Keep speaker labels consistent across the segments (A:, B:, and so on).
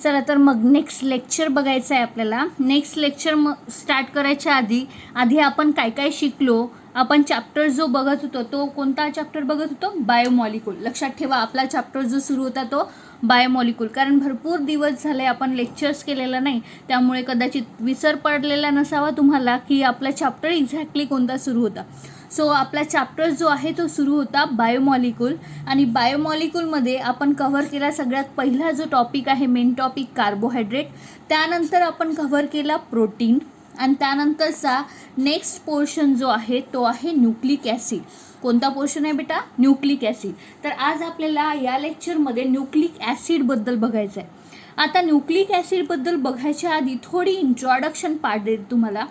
A: चला तर मग नेक्स्ट लेक्चर बघायचं आहे आपल्याला. नेक्स्ट लेक्चर मग स्टार्ट करायच्या आधी आपण काय काय शिकलो. आपण चॅप्टर जो बघत होतो तो कोणता चॅप्टर बघत होतो? बायोमॉलिक्यूल. लक्षात ठेवा आपला चॅप्टर जो सुरू होता तो बायोमॉलिक्यूल. कारण भरपूर दिवस झाले आपण लेक्चर्स केलेला नाही, त्यामुळे कदाचित विसर पडलेला नसावा तुम्हाला की आपला चॅप्टर एक्झॅक्टली कोणता सुरू होता. सो आपला चॅप्टर जो आहे तो सुरू होता बायोमॉलिक्यूल. आणि बायोमॉलिक्यूलमध्ये आपण कव्हर केला सगळ्यात पहिला जो टॉपिक आहे मेन टॉपिक कार्बोहायड्रेट. त्यानंतर आपण कव्हर केला प्रोटीन आणि त्यानंतरचा नेक्स्ट पोर्शन जो आहे तो आहे न्यूक्लिक ॲसिड. कोणता पोर्शन आहे बेटा? Nucleic acid. तर आज आपल्याला या लेक्चरमध्ये न्यूक्लिक ॲसिडबद्दल बघायचं आहे. आता न्यूक्लिक ॲसिडबद्दल बघायच्या आधी थोडी इंट्रोडक्शन पार्ट देते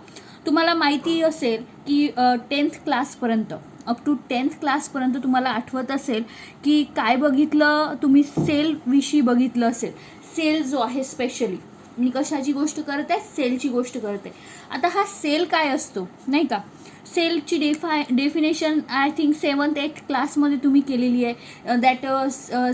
A: तुम्हाला माहिती असेल की 10th क्लासपर्यंत अप टू 10th क्लासपर्यंत तुम्हाला आठवत असेल की काय बघितलं तुम्ही? सेलविषयी बघितलं असेल. सेल जो आहे स्पेशली मी कशाची गोष्ट करत आहे? सेलची गोष्ट करते. आता हा सेल काय असतो नाही का? सेलची definition I think 7th 8th क्लासमध्ये तुम्ही केलेली आहे. That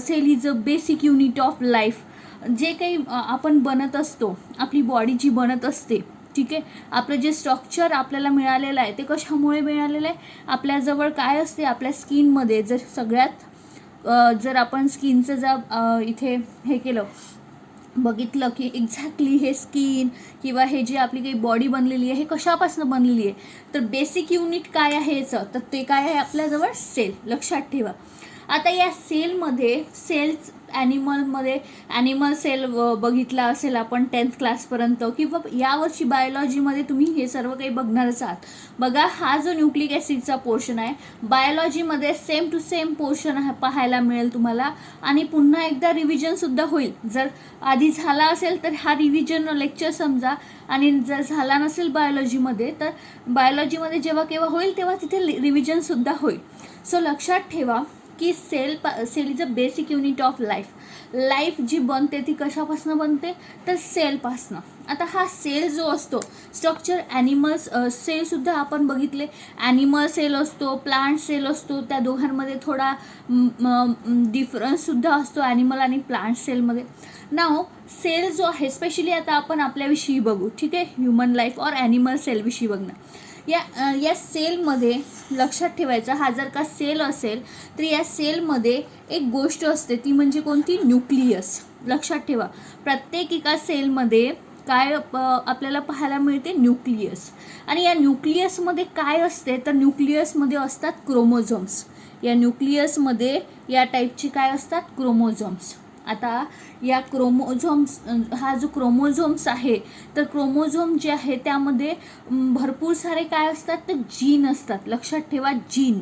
A: cell is a basic unit of life. जे काही आपण बनत असतो, आपली बॉडी जी बनत असते, ठीक आहे, आपलं जे स्ट्रक्चर आपल्याला मिळालेलं आहे ते कशामुळे मिळालेलं आहे? आपल्याजवळ काय असते? आपल्या स्किनमध्ये जर आपण स्किनचं इथे हे केलं बघितलं की एक्झॅक्टली हे स्किन किंवा हे जे आपली काही बॉडी बनलेली आहे हे कशापासून बनलेली आहे, तर बेसिक युनिट काय आहे याचं? तर ते काय आहे आपल्याजवळ? सेल. लक्षात ठेवा. आता या सेलमध्ये ॲनिमल सेल बघितला असेल आपण 10th क्लासपर्यंत, किंवा यावर्षी बायोलॉजीमध्ये तुम्ही हे सर्व काही बघणारच आहात. बघा हा जो न्यूक्लिक ॲसिडचा पोर्शन आहे बायोलॉजीमध्ये सेम टू सेम पोर्शन पाहायला मिळेल तुम्हाला. आणि पुन्हा एकदा रिव्हिजनसुद्धा होईल. जर आधी झाला असेल तर हा रिव्हिजन लेक्चर समजा, आणि जर झाला नसेल बायोलॉजीमध्ये तर बायोलॉजीमध्ये जेव्हा केव्हा होईल तेव्हा तिथे रिव्हिजनसुद्धा होईल. सो लक्षात ठेवा की cell is a basic unit of life जी बनते ती कशापासून बनते? तर सेलपासनं. आता हा सेल जो असतो स्ट्रक्चर सेलसुद्धा आपण बघितले. ॲनिमल सेल असतो, प्लांट सेल असतो. त्या दोघांमध्ये थोडा डिफरन्ससुद्धा असतो ॲनिमल आणि प्लांट सेलमध्ये. नाव सेल जो आहे स्पेशली आता आपण आपल्याविषयी बघू, ठीक आहे, ह्युमन लाईफ और ॲनिमल सेलविषयी बघणं. या सेलमध्ये लक्षात ठेवायचं, हा जर का सेल असेल तर या सेलमध्ये एक गोष्ट असते ती म्हणजे कोणती? न्यूक्लियस. लक्षात ठेवा प्रत्येक एका सेलमध्ये काय आपल्याला पाहायला मिळते? न्यूक्लियस. आणि या न्यूक्लियसमध्ये काय असते? तर न्यूक्लियसमध्ये असतात क्रोमोझोम्स. या न्यूक्लियसमध्ये या टाईपची काय असतात? क्रोमोझोम्स. आता या हा जो क्रोमोझोम्स आहे तर क्रोमोझोम जे आहे त्यामध्ये भरपूर सारे काय असतात? तर जीन असतात. लक्षात ठेवा जीन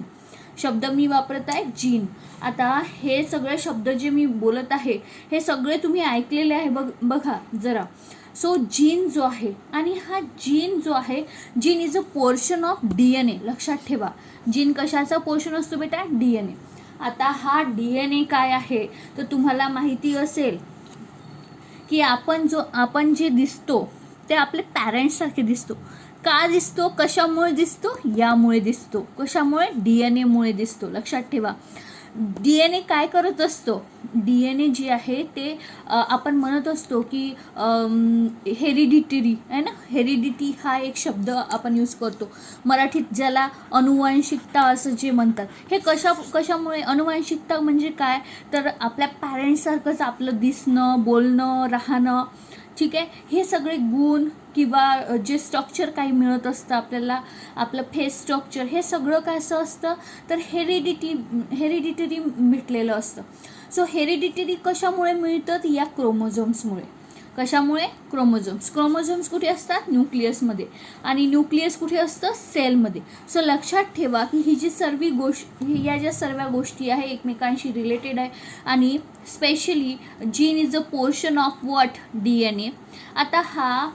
A: शब्द मी वापरत आहे, जीन. आता हे सगळे शब्द जे मी बोलत आहे हे सगळे तुम्ही ऐकलेले आहे बघा जरा. सो जीन जो आहे, आणि हा जीन जो आहे, gene is a portion of DNA. लक्षात ठेवा जीन कशाचा पोर्शन असतो बेटा? DNA. आता हा DNA काय आहे तर तुम्हाला माहिती असेल की आपण जे दिसतो ते आपले पॅरेंट्ससारखे दिसतो. का दिसतो? कशामुळे दिसतो? यामुळे दिसतो. कशामुळे? DNA मुळे दिसतो. लक्षात ठेवा DNA काय करत असतो? DNA जे आहे ते आपण म्हणत असतो की हेरिडिटरी आहे ना. हेरिडिटी हा एक शब्द आपण यूज करतो मराठीत, ज्याला अनुवांशिकता असं जे म्हणतात. हे कशामुळे? अनुवांशिकता म्हणजे काय? तर आपल्या पॅरेंट्ससारखंच आपलं दिसणं, बोलणं, राहणं, ठीक आहे, हे सगळे गुण किंवा जे स्ट्रक्चर काही मिळत असतं आपल्याला, आपलं फेस स्ट्रक्चर, हे सगळं काय असं असतं? तर हेरिडिटरी भेटलेलं असतं. सो हेरिडिटरी कशामुळे मिळतं? या क्रोमोझोम्समुळे. कशामुळे? क्रोमोझोम्स कुठे असतात? न्यूक्लियसमध्ये. आणि न्यूक्लियस कुठे असतं? सेलमध्ये. सो लक्षात ठेवा की या ज्या सर्व गोष्टी आहे एकमेकांशी रिलेटेड आहे. आणि specially gene is a portion of what? DNA. आता हा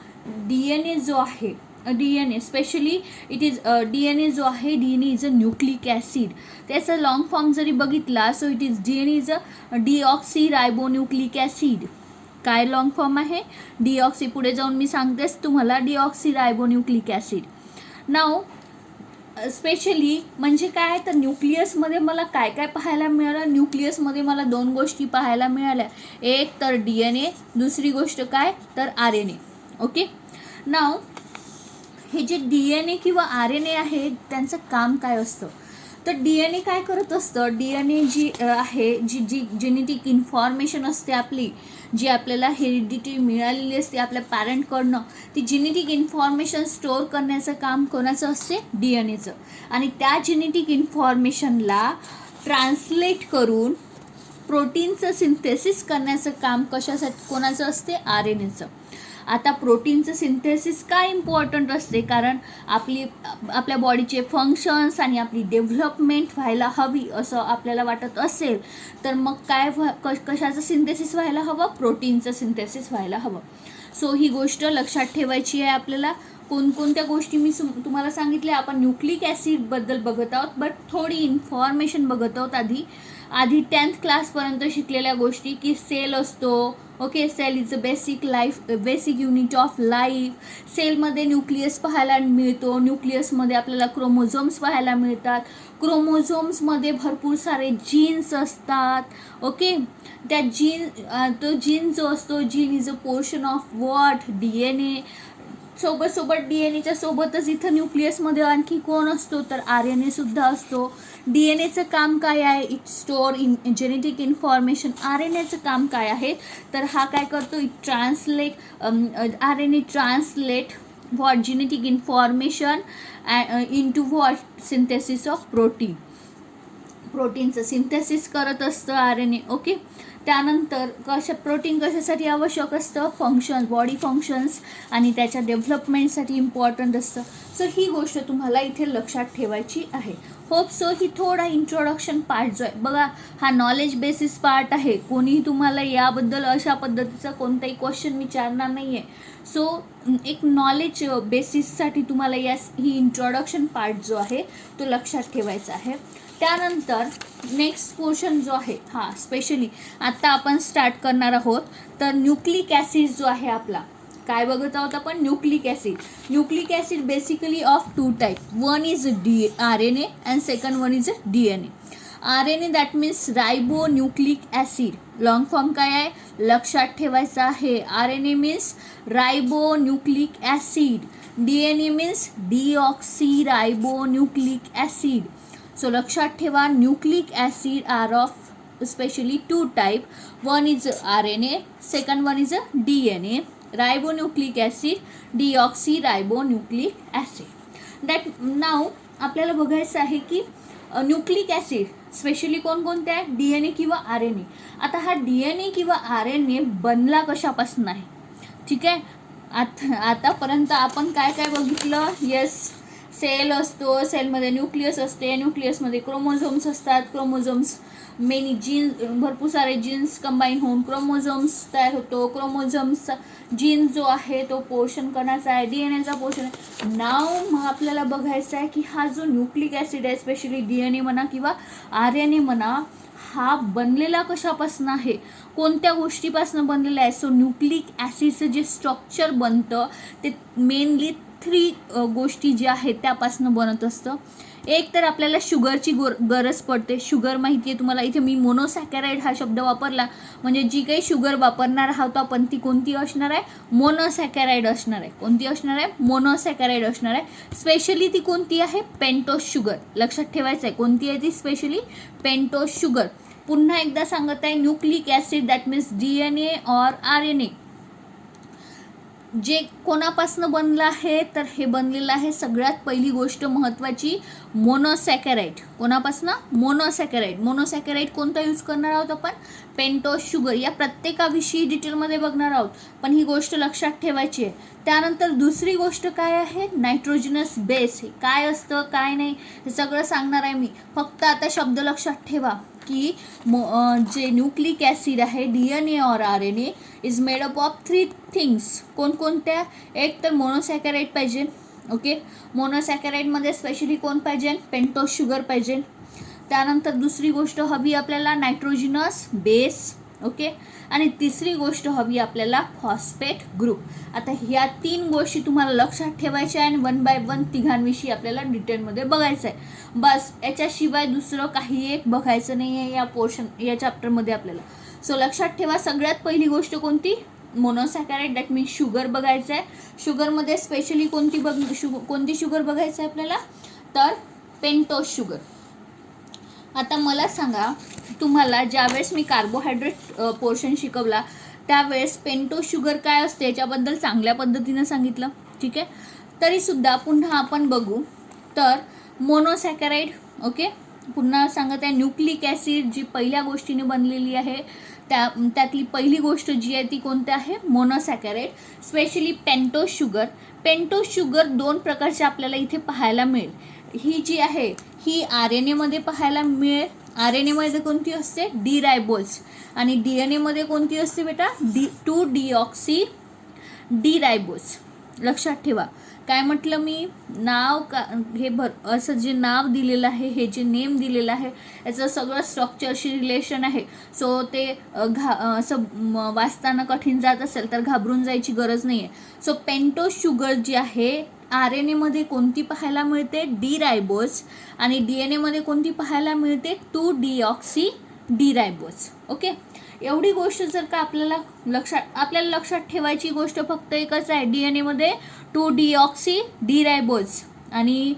A: DNA जो आहे, DNA specially it is DNA जो आहे, DNA is a nucleic acid. त्याचा लॉंग फॉर्म जरी बघितला so it is DNA is a deoxyribonucleic acid. काय लॉंग फॉर्म आहे? पुढे जाऊन मी सांगतेच तुम्हाला डिऑक्सिरायबोन्यूक्लिक ॲसिड. नाव स्पेशली म्हणजे काय तर न्यूक्लियसमध्ये मला काय काय पाहायला मिळालं, न्यूक्लियसमध्ये मला 2 गोष्टी पाहायला मिळाल्या. एक तर DNA, दुसरी गोष्ट काय तर RNA. ओके, नाव हे जे DNA किंवा RNA आहे त्यांचं काम काय असतं तर DNA काय करत असतं, DNA जी आहे जी जी जेनेटिक इन्फॉर्मेशन असते आपली, जी आपल्याला हेरिडिटी मिळालेली असते आपल्या पॅरेंटकडनं, ती जेनेटिक इन्फॉर्मेशन स्टोअर करण्याचं काम कोणाचं असते, DNAचं. आणि त्या जेनेटिक इन्फॉर्मेशनला ट्रान्सलेट करून प्रोटीनचं सिंथेसिस करण्याचं काम कशासाठी कोणाचं असते, RNAचं. आता प्रोटीनचं सिंथेसिस काय इम्पॉर्टंट असते, कारण आपल्या बॉडीचे फंक्शन्स आणि आपली डेव्हलपमेंट व्हायला हवी असं आपल्याला वाटत असेल तर मग काय कशाचं सिंथेसिस व्हायला हवं, प्रोटीनचं सिंथेसिस व्हायला हवं. सो ही गोष्ट लक्षात ठेवायची आहे आपल्याला. कोणकोणत्या गोष्टी मी तुम्हाला सांगितल्या. आपण न्यूक्लिक ॲसिडबद्दल बघत आहोत, बट थोडी इन्फॉर्मेशन बघत आहोत आधी 10th क्लासपर्यंत शिकलेल्या गोष्टी की सेल असतो. Okay, cell is a basic unit of life. सेलमध्ये न्यूक्लियस पाहायला मिळतो, न्यूक्लियसमध्ये आपल्याला क्रोमोझोम्स पाहायला मिळतात, क्रोमोझोम्समध्ये भरपूर सारे जीन्स असतात. ओके, त्या तो जीन जो असतो, gene is a portion of what, DNA. सोबत DNAच्या सोबतच इथं न्यूक्लियसमध्ये आणखी कोण असतो तर RNA सुद्धा असतो. DNAचं काम काय आहे, इट स्टोअर जेनेटिक इन्फॉर्मेशन. RNAचं काम काय आहे तर हा काय करतो, it RNA translate what genetic information into what synthesis of प्रोटीनचं सिंथेसिस करत असतं RNA. ओके, त्यानंतर प्रोटीन कशासाठी आवश्यक असतं, बॉडी फंक्शन्स आणि त्याच्या डेव्हलपमेंटसाठी इम्पॉर्टंट असतं. सो ही गोष्ट तुम्हाला इथे लक्षात ठेवायची आहे. होप सो ही थोडा इंट्रोडक्शन पार्ट जो आहे बघा, हा नॉलेज बेसिस पार्ट आहे. कोणीही तुम्हाला याबद्दल अशा पद्धतीचा कोणताही क्वेश्चन विचारणार नाही आहे. सो एक नॉलेज बेसिससाठी तुम्हाला ही इंट्रोडक्शन पार्ट जो आहे तो लक्षात ठेवायचा आहे. त्यानंतर नेक्स्ट पोर्शन जो आहे स्पेशली आता आपण स्टार्ट करणार आहोत तर न्यूक्लिक ॲसिड जो आहे आपला, काय बघत आहोत आपण, nucleic acid basically of 2 type. One is RNA and second one is DNA. RNA that means ribo nucleic acid. Long form काय आहे लक्षात ठेवायचं आहे. RNA means ribo nucleic acid, DNA means deoxy ribo nucleic acid. So लक्षात ठेवा, nucleic acid are of specially 2 type. One is RNA, second one is DNA. Ribonucleic acid, deoxyribonucleic acid. That नाव आपल्याला बघायचं आहे की nucleic acid specially कोणकोणते आहे, DNA किंवा RNA. आता हा DNA किंवा RNA बनला कशापासून आहे, ठीक आहे. आतापर्यंत आपण काय काय बघितलं, येस सेल असतो, सेलमध्ये न्यूक्लियस असते, न्यूक्लियसमध्ये क्रोमोझोम्स असतात, क्रोमोझोम्स मेनी भरपूर सारे जीन्स कंबाईन होऊन क्रोमोझोम्स तयार होतो. क्रोमोझोम्सचा जीन जो आहे तो पोर्शन कोणाचा आहे, DNAचा पोर्शन आहे. नाव आपल्याला बघायचं आहे की हा जो न्यूक्लिक ॲसिड आहे स्पेशली DNA म्हणा किंवा RNA म्हणा, हा बनलेला कशापासून आहे, कोणत्या गोष्टीपासून बनलेला आहे. सो न्यूक्लिक ॲसिडचं जे स्ट्रक्चर बनतं ते मेनली 3 गोष्टी ज्या आहेत त्यापासून बनत असतं. एक तर आपल्याला शुगरची गरज पडते. शुगर माहिती आहे तुम्हाला, इथे मी मोनोसॅकॅराइड हा शब्द वापरला म्हणजे जी काही शुगर वापरणार आहोत आपण ती कोणती असणार आहे, मोनोसॅकॅराइड असणार आहे. कोणती असणार आहे, मोनोसॅकॅराइड असणार आहे. स्पेशली ती कोणती आहे, पेंटोज शुगर. लक्षात ठेवायचं आहे कोणती आहे ती, स्पेशली पेंटोज शुगर. पुन्हा एकदा सांगत आहे, nucleic acid that means DNA और RNA जे कोणापासून बनलं आहे तर हे बनलेलं आहे सगळ्यात पहिली गोष्ट महत्त्वाची, मोनोसॅकॅराइड. कोणापासून, मोनोसॅकॅराइड कोणता यूज करणार आहोत आपण, पेंटोज शुगर. या प्रत्येकाविषयी डिटेलमध्ये बघणार आहोत, पण ही गोष्ट लक्षात ठेवायची आहे. त्यानंतर दुसरी गोष्ट काय आहे, नायट्रोजनस बेस. हे काय असतं काय नाही हे सगळं सांगणार आहे मी, फक्त आता शब्द लक्षात ठेवा की जे न्यूक्लिक ॲसिड आहे DNA और RNA is made up of 3 things. कोणकोणत्या, एक तर मोनोसॅकॅराइड पाहिजे. ओके, मोनोसॅकॅराइडमध्ये स्पेशली कोण पाहिजे, पेंटोज शुगर पाहिजे. त्यानंतर दुसरी गोष्ट हवी आपल्याला, नायट्रोजनस बेस. ओके. आणि तिसरी गोष्ट हवी आपल्याला फॉस्फेट ग्रुप. आता ह्या 3 गोष्टी तुम्हाला लक्षात ठेवायच्या आणि 1 बाय 1 तिघांविषयी आपल्याला डिटेलमध्ये बघायचं आहे. बस याच्याशिवाय दुसरं काही एक बघायचं नाही आहे या या चॅप्टरमध्ये आपल्याला. सो लक्षात ठेवा, सगळ्यात पहिली गोष्ट कोणती? मोनोसॅकॅराइड, दॅट मीन्स शुगर बघायचं आहे. शुगरमध्ये स्पेशली कोणती शुगर बघायचं आहे आपल्याला? तर पेंटोज शुगर. आता मला सांगा, तुम्हाला ज्यावेळेस मी कार्बोहायड्रेट पोर्शन शिकवला त्यावेळेस पेंटोज शुगर काय असते याच्याबद्दल चांगल्या पद्धतीनं सांगितलं, ठीक आहे. तरीसुद्धा पुन्हा आपण बघू तर मोनोसॅकॅराइड, ओके. पुन्हा सांगत आहे न्यूक्लिक ॲसिड जी पहिल्या गोष्टीने बनलेली आहे त्यातली पहिली गोष्ट जी आहे ती कोणती आहे? Monosaccharide. Specially pentose sugar. Pentose sugar 2 प्रकारचे आपल्याला इथे पाहायला मिळेल. ही जी आहे ही RNA मध्ये पाहायला मिळेल. RNA मध्ये कोणती असते? डी रायबोज. आणि DNA मध्ये कोणती असते बेटा? 2-deoxy D रायबोज. लक्षात ठेवा. काय म्हटलं मी? नाव हे असं जे नाव दिलेलं आहे, हे जे नेम दिलेलं आहे याचं सगळं स्ट्रक्चरशी रिलेशन आहे. सो ते असं वाचताना कठीण जात असेल तर घाबरून जायची गरज नाही आहे. सो पेंटोज शुगर जी आहे RNA मध्ये कोणती पाहायला मिळते? डी रायबोज. आणि DNA मध्ये कोणती पाहायला मिळते? 2-deoxy D ribose. ओके. एवढी गोष्ट जर का आपल्याला लक्षात ठेवायची गोष्ट फक्त एकच आहे, DNA मध्ये 2-deoxy डी रायबोज आणि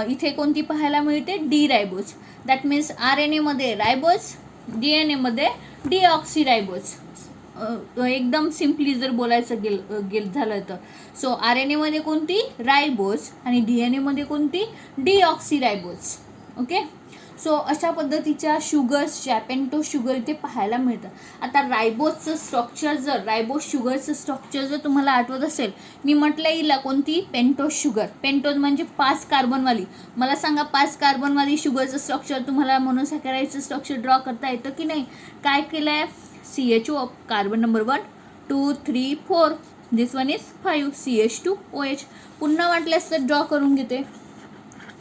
A: इथे कोणती पाहायला मिळते? डी रायबोज. दॅट मीन्स RNA मध्ये रायबोज, DNA मध्ये डिऑक्सी रायबोज. एकदम सिम्पली जर बोलायचं झालं तर सो RNA मध्ये कोणती? रायबोज आणि DNA मध्ये कोणती? डिऑक्सी रायबोज. ओके. सो अशा पद्धतीच्या शुगर्सच्या पेंटोज शुगर इथे पाहायला मिळतं. आता रायबोज शुगरचं स्ट्रक्चर जर तुम्हाला आठवत असेल, मी म्हटलं हिला कोणती? Pentose sugar. पेंटोज म्हणजे 5 कार्बनवाली. मला सांगा 5 कार्बनवाली शुगरचं स्ट्रक्चर तुम्हाला मोनोसॅकॅराइडचं स्ट्रक्चर ड्रॉ करता येतं की नाही? काय केलं आहे? CHO carbon number 1 2 3 4. This one is 5 CH2OH. पुन्हा वाटल्यास तर ड्रॉ करून घेते.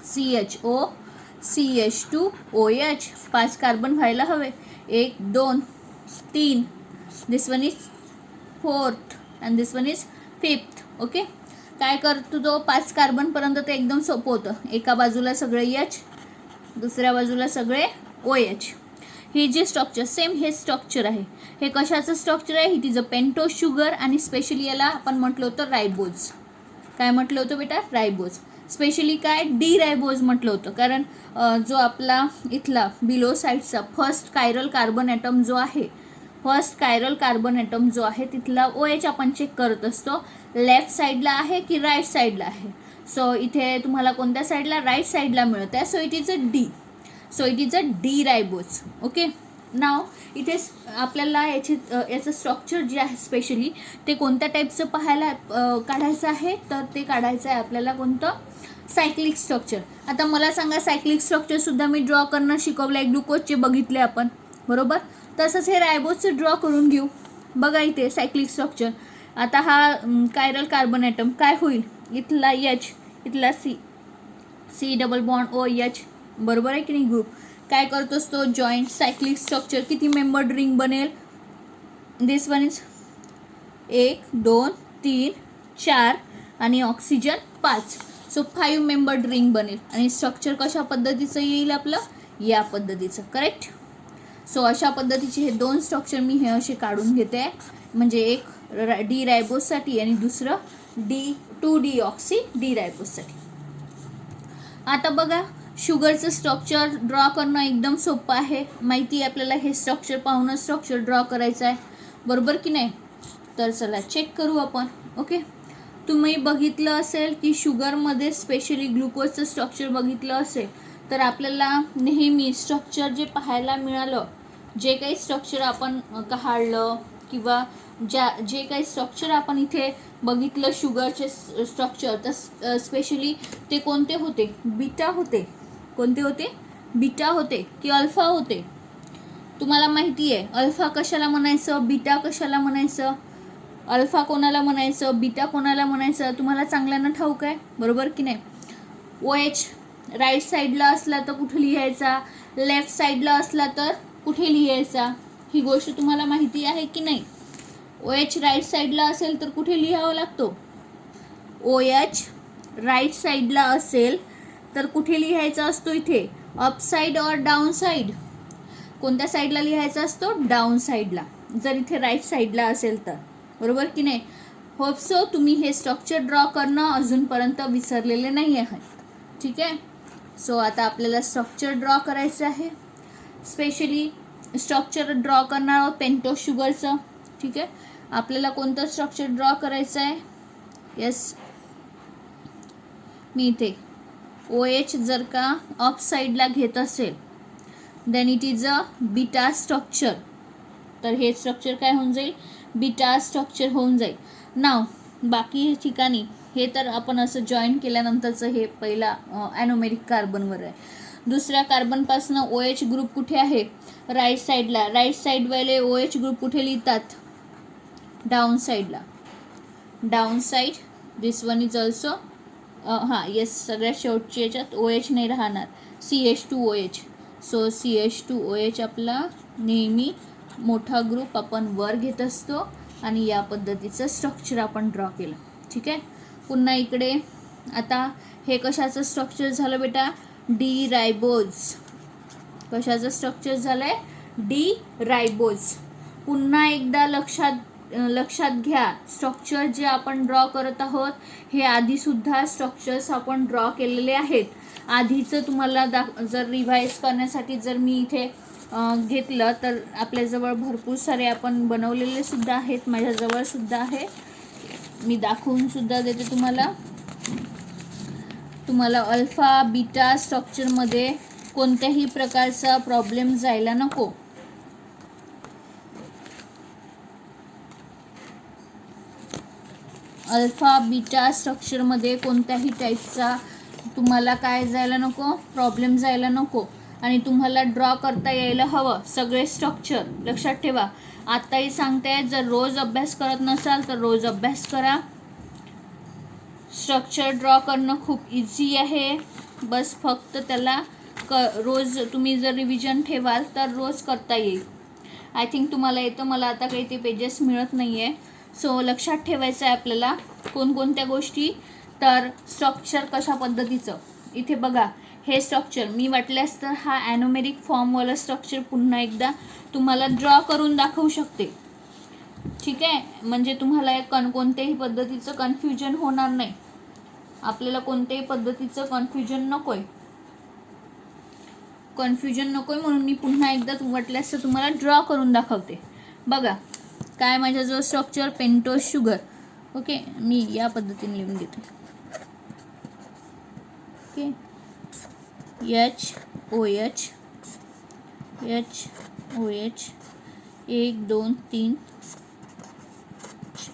A: CHO CH2OH 5 कार्बन व्हायला हवे. 1 2 3. This one is 4th and this one is 5th. Okay. काय करतो तो? 5 कार्बनपर्यंत ते एकदम सोपं होतं. एका बाजूला सगळे H, दुसऱ्या बाजूला सगळे OH. ही जी स्ट्रक्चर सेम हे स्ट्रक्चर आहे. हे कशाचं स्ट्रक्चर आहे? ही तिचं पेंटोज शुगर आणि स्पेशली याला आपण म्हटलं होतं रायबोज. काय म्हटलं होतं बेटा? रायबोज. स्पेशली काय? डी रायबोज म्हटलं होतं कारण जो आपला इथला बिलो साईडचा फर्स्ट कायरल कार्बन ॲटम जो आहे तिथला OH आपण चेक करत असतो. लेफ्ट साईडला आहे की राईट साईडला आहे? सो इथे तुम्हाला कोणत्या साईडला? राईट साईडला मिळत आहे. So it is a D ribose. Okay. नाव इथे आपल्याला याचं स्ट्रक्चर जे आहे स्पेशली ते कोणत्या टाईपचं काढायचं आहे? तर ते काढायचं आहे आपल्याला कोणतं? Cyclic structure. आता मला सांगा, सायक्लिक स्ट्रक्चरसुद्धा मी ड्रॉ करणं शिकवलं आहे. ग्लुकोजचे बघितले आपण, बरोबर. तसंच हे रायबोजचं ड्रॉ करून घेऊ. बघा इथे सायक्लिक स्ट्रक्चर. आता हा कायरल कार्बन ॲटम काय होईल? इथला H, इथला C डबल बॉन्ड OH, बरोबर आहे की नाही? ग्रुप काय करतोस तो? Joint cyclic structure. किती मेंबर्ड रिंग बनेल? दिस वन इज 1 2 3 4 आणि ऑक्सिजन 5. सो 5 मेंबर्ड रिंग बनेल. आणि स्ट्रक्चर कशा पद्धतीचं येईल आपलं? या पद्धतीचं. करेक्ट. सो अशा पद्धतीचे हे 2 स्ट्रक्चर मी हे असे काढून घेते. म्हणजे एक डी रायबोजसाठी आणि दुसरं 2-deoxy डी रायबोजसाठी. आता बघा, शुगरचं स्ट्रक्चर ड्रॉ करणं एकदम सोपं आहे. माहिती आहे आपल्याला. हे स्ट्रक्चर पाहूनच स्ट्रक्चर ड्रॉ करायचं आहे, बरोबर की नाही? तर चला चेक करू आपण. ओके. तुम्ही बघितलं असेल की शुगरमध्ये स्पेशली ग्लुकोजचं स्ट्रक्चर बघितलं असेल तर आपल्याला नेहमी स्ट्रक्चर जे पाहायला मिळालं, जे काही स्ट्रक्चर आपण काढलं किंवा जे काही स्ट्रक्चर आपण इथे बघितलं शुगरचे स्ट्रक्चर, तर स्पेशली ते कोणते होते? बीटा होते. कोणते होते? बीटा होते की अल्फा होते? तुम्हाला माहिती आहे अल्फा कशाला म्हणायचं, बीटा कशाला म्हणायचं? अल्फा कोणाला म्हणायचं, बीटा कोणाला म्हणायचं? तुम्हाला चांगल्यानं ठाऊक आहे, बरोबर की नाही? OH राईट साईडला असला तर कुठे लिहायचा? लेफ्ट साईडला असला तर कुठे लिहायचा? ही गोष्ट तुम्हाला माहिती आहे की नाही? OH राईट साईडला असेल तर कुठे लिहावं लागतो? OH राईट साईडला असेल तर कुठे लिहायचा असतो? इथे अप साईड और डाऊन साईड? कोणत्या साईडला लिहायचा असतो? डाऊन साईडला, जर इथे राईट साईडला असेल तर. बरोबर की नाही? होप सो तुम्ही हे स्ट्रक्चर ड्रॉ करणं अजूनपर्यंत विसरलेले नाही आहे. ठीक आहे. सो आता आपल्याला स्ट्रक्चर ड्रॉ करायचं आहे. स्पेशली स्ट्रक्चर ड्रॉ करणार आहोत पेंटोस शुगरचं. ठीक आहे. आपल्याला कोणतं स्ट्रक्चर ड्रॉ करायचं आहे? येस, मी इथे OH जर का अप साईडला घेत असेल then it is a beta structure. तर हे स्ट्रक्चर काय होऊन जाईल? बीटा स्ट्रक्चर होऊन जाईल. नाव बाकी ठिकाणी हे तर आपण असं जॉईन केल्यानंतरचं हे पहिला ॲनोमेरिक कार्बनवर आहे. दुसऱ्या कार्बनपासून OH ग्रुप कुठे आहे? राईट साईडला. राईट साईडवाले OH ग्रुप कुठे लिहितात? डाऊन साईडला. Down side. This one is also हां येस, सगळ्यात शेवटच्या याच्यात OH नाही राहणार, CH2OH. सो CH2OH आपला नेहमी मोठा ग्रुप आपण वर घेत असतो आणि या पद्धतीचं स्ट्रक्चर आपण ड्रॉ केलं. ठीक आहे. पुन्हा इकडे आता हे कशाचं स्ट्रक्चर झालं बेटा? डी रायबोज. कशाचं स्ट्रक्चर झालं आहे? डी रायबोज. पुन्हा एकदा लक्षात घ्या, स्ट्रक्चर जे आपण ड्रॉ करत आहोत हे आधीसुद्धा स्ट्रक्चर्स आपण ड्रॉ केलेले आहेत. आधीचं तुम्हाला जर रिवाईज करण्यासाठी जर मी इथे घेतलं तर आपल्याजवळ भरपूर सारे आपण बनवलेले सुद्धा आहेत. माझ्याजवळ सुद्धा आहे, मी दाखवून सुद्धा देते तुम्हाला. अल्फा बीटा स्ट्रक्चरमध्ये कोणत्याही प्रकारचा प्रॉब्लेम जायला नको. अल्फा बीटा स्ट्रक्चरमध्ये कोणत्याही टाईपचा तुम्हाला काय जायला नको? प्रॉब्लेम जायला नको. आणि तुम्हाला ड्रॉ करता यायला हवं सगळे स्ट्रक्चर. लक्षात ठेवा, आत्ताही सांगते, जर रोज अभ्यास करत नसाल तर रोज अभ्यास करा. स्ट्रक्चर ड्रॉ करणं खूप इझी आहे. बस फक्त त्याला रोज तुम्ही जर रिव्हिजन ठेवाल तर रोज करता येईल. आय थिंक तुम्हाला येतं, मला आता काही ते पेजेस मिळत नाही आहे. सो लक्षात ठेवायचं आहे आपल्याला कोणकोणत्या गोष्टी. तर स्ट्रक्चर कशा पद्धतीचं, इथे बघा हे स्ट्रक्चर मी वाटल्यास तर हा ॲनोमेरिक फॉर्मवालं स्ट्रक्चर पुन्हा एकदा तुम्हाला ड्रॉ करून दाखवू शकते. ठीक आहे. म्हणजे तुम्हाला कोणत्याही पद्धतीचं कन्फ्युजन होणार नाही. आपल्याला कोणत्याही पद्धतीचं कन्फ्युजन नको आहे. म्हणून मी पुन्हा एकदा वाटल्यास तर तुम्हाला ड्रॉ करून दाखवते. बघा काय माझ्याजवळ स्ट्रक्चर, पेंटोस शुगर. ओके, मी या पद्धतीने लिहून घेते. Okay, HOH 1 2 3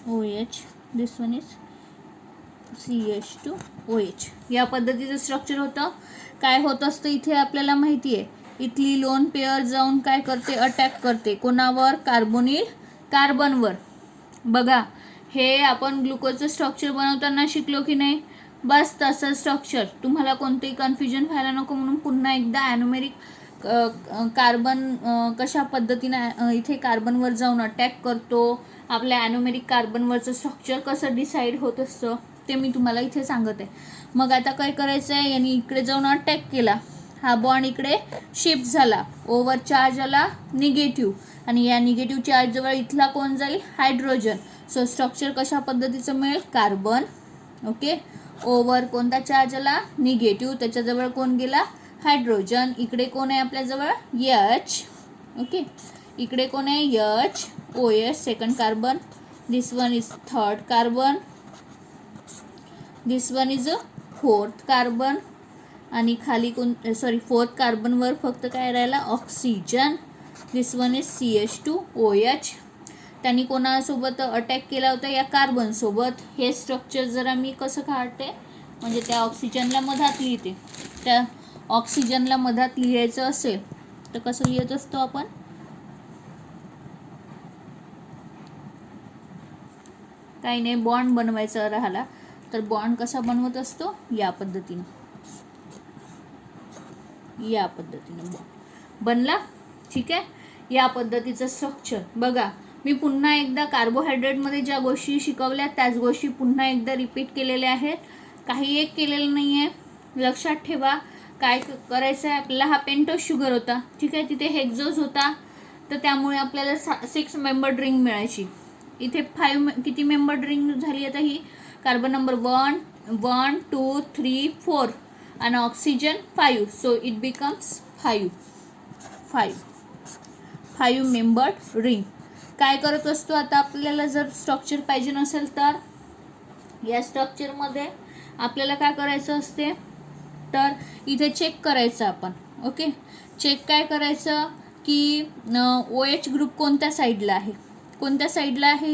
A: OH, this one is CH2OH. या पद्धतीचं स्ट्रक्चर होतं. काय होत असतं इथे आपल्याला माहिती आहे, इथली लोन पेअर जाऊन काय करते? अटॅक करते. कोणावर? कार्बोनिल कार्बनवर. बघा हे आपण ग्लुकोजचं स्ट्रक्चर बनवताना शिकलो की नाही? बस तसं स्ट्रक्चर. तुम्हाला कोणतेही कन्फ्युजन व्हायला नको म्हणून पुन्हा एकदा ॲनोमेरिक कार्बन कशा पद्धतीने इथे कार्बनवर जाऊन अटॅक करतो, आपल्या ॲनोमेरिक कार्बनवरचं स्ट्रक्चर कसं डिसाईड होत असतं ते मी तुम्हाला इथे सांगत आहे. मग आता काय करायचं आहे? यांनी इकडे जाऊन अटॅक केला, हा बॉन्ड इकडे शिफ्ट झाला, ओव्हर चार्ज आला निगेटिव्ह आणि या निगेटिव्ह चार्जजवळ इथला कोण जाईल? हायड्रोजन. सो स्ट्रक्चर कशा पद्धतीचं मिळेल? कार्बन. ओके, ओव्हर कोणता चार्ज आला? निगेटिव्ह, त्याच्याजवळ कोण गेला? हायड्रोजन. इकडे कोण आहे आपल्याजवळ? H. ओके, इकडे कोण आहे? OH second carbon. This one is third carbon. This one is fourth carbon. आणि खाली फोर्थ कार्बनवर फक्त काय राहिला? Oxygen. This one is CH2OH. त्यांनी कोणासोबत अटॅक केला होता? या कार्बनसोबत. हे स्ट्रक्चर जरा मी कसं काढते म्हणजे त्या ऑक्सिजनला मधात लिहिते. त्या ऑक्सिजनला मधात लिहायचं असेल तर कसं लिहित असतो आपण? काही नाही, बॉन्ड बनवायचा राहिला तर बॉन्ड कसा बनवत असतो? या पद्धतीने. या पद्धतीने बॉन्ड बनला. ठीक आहे. या पद्धतीचं स्ट्रक्चर. बघा मी पुन्हा एकदा कार्बोहायड्रेटमध्ये ज्या गोष्टी शिकवल्या त्याच गोष्टी पुन्हा एकदा रिपीट केलेल्या आहेत, काही एक केलेलं नाही आहे. लक्षात ठेवा काय करायचं आहे आपल्याला. हा पेंटोस शुगर होता, ठीक आहे, तिथे हेक्झोज होता, तर त्यामुळे आपल्याला 6 मेंबर रिंग मिळायची. इथे 5 किती मेंबर रिंग झाली आता ही. कार्बन नंबर 1 2 3 4 आणि oxygen 5, so it becomes 5 membered ring. काय करत असतो आता आपल्याला जर स्ट्रक्चर पाहिजे नसेल तर या स्ट्रक्चरमध्ये आपल्याला काय करायचं असते तर इथे चेक करायचं आपण. ओके, चेक काय करायचं की OH ग्रुप कोणत्या साईडला आहे, कोणत्या साईडला आहे,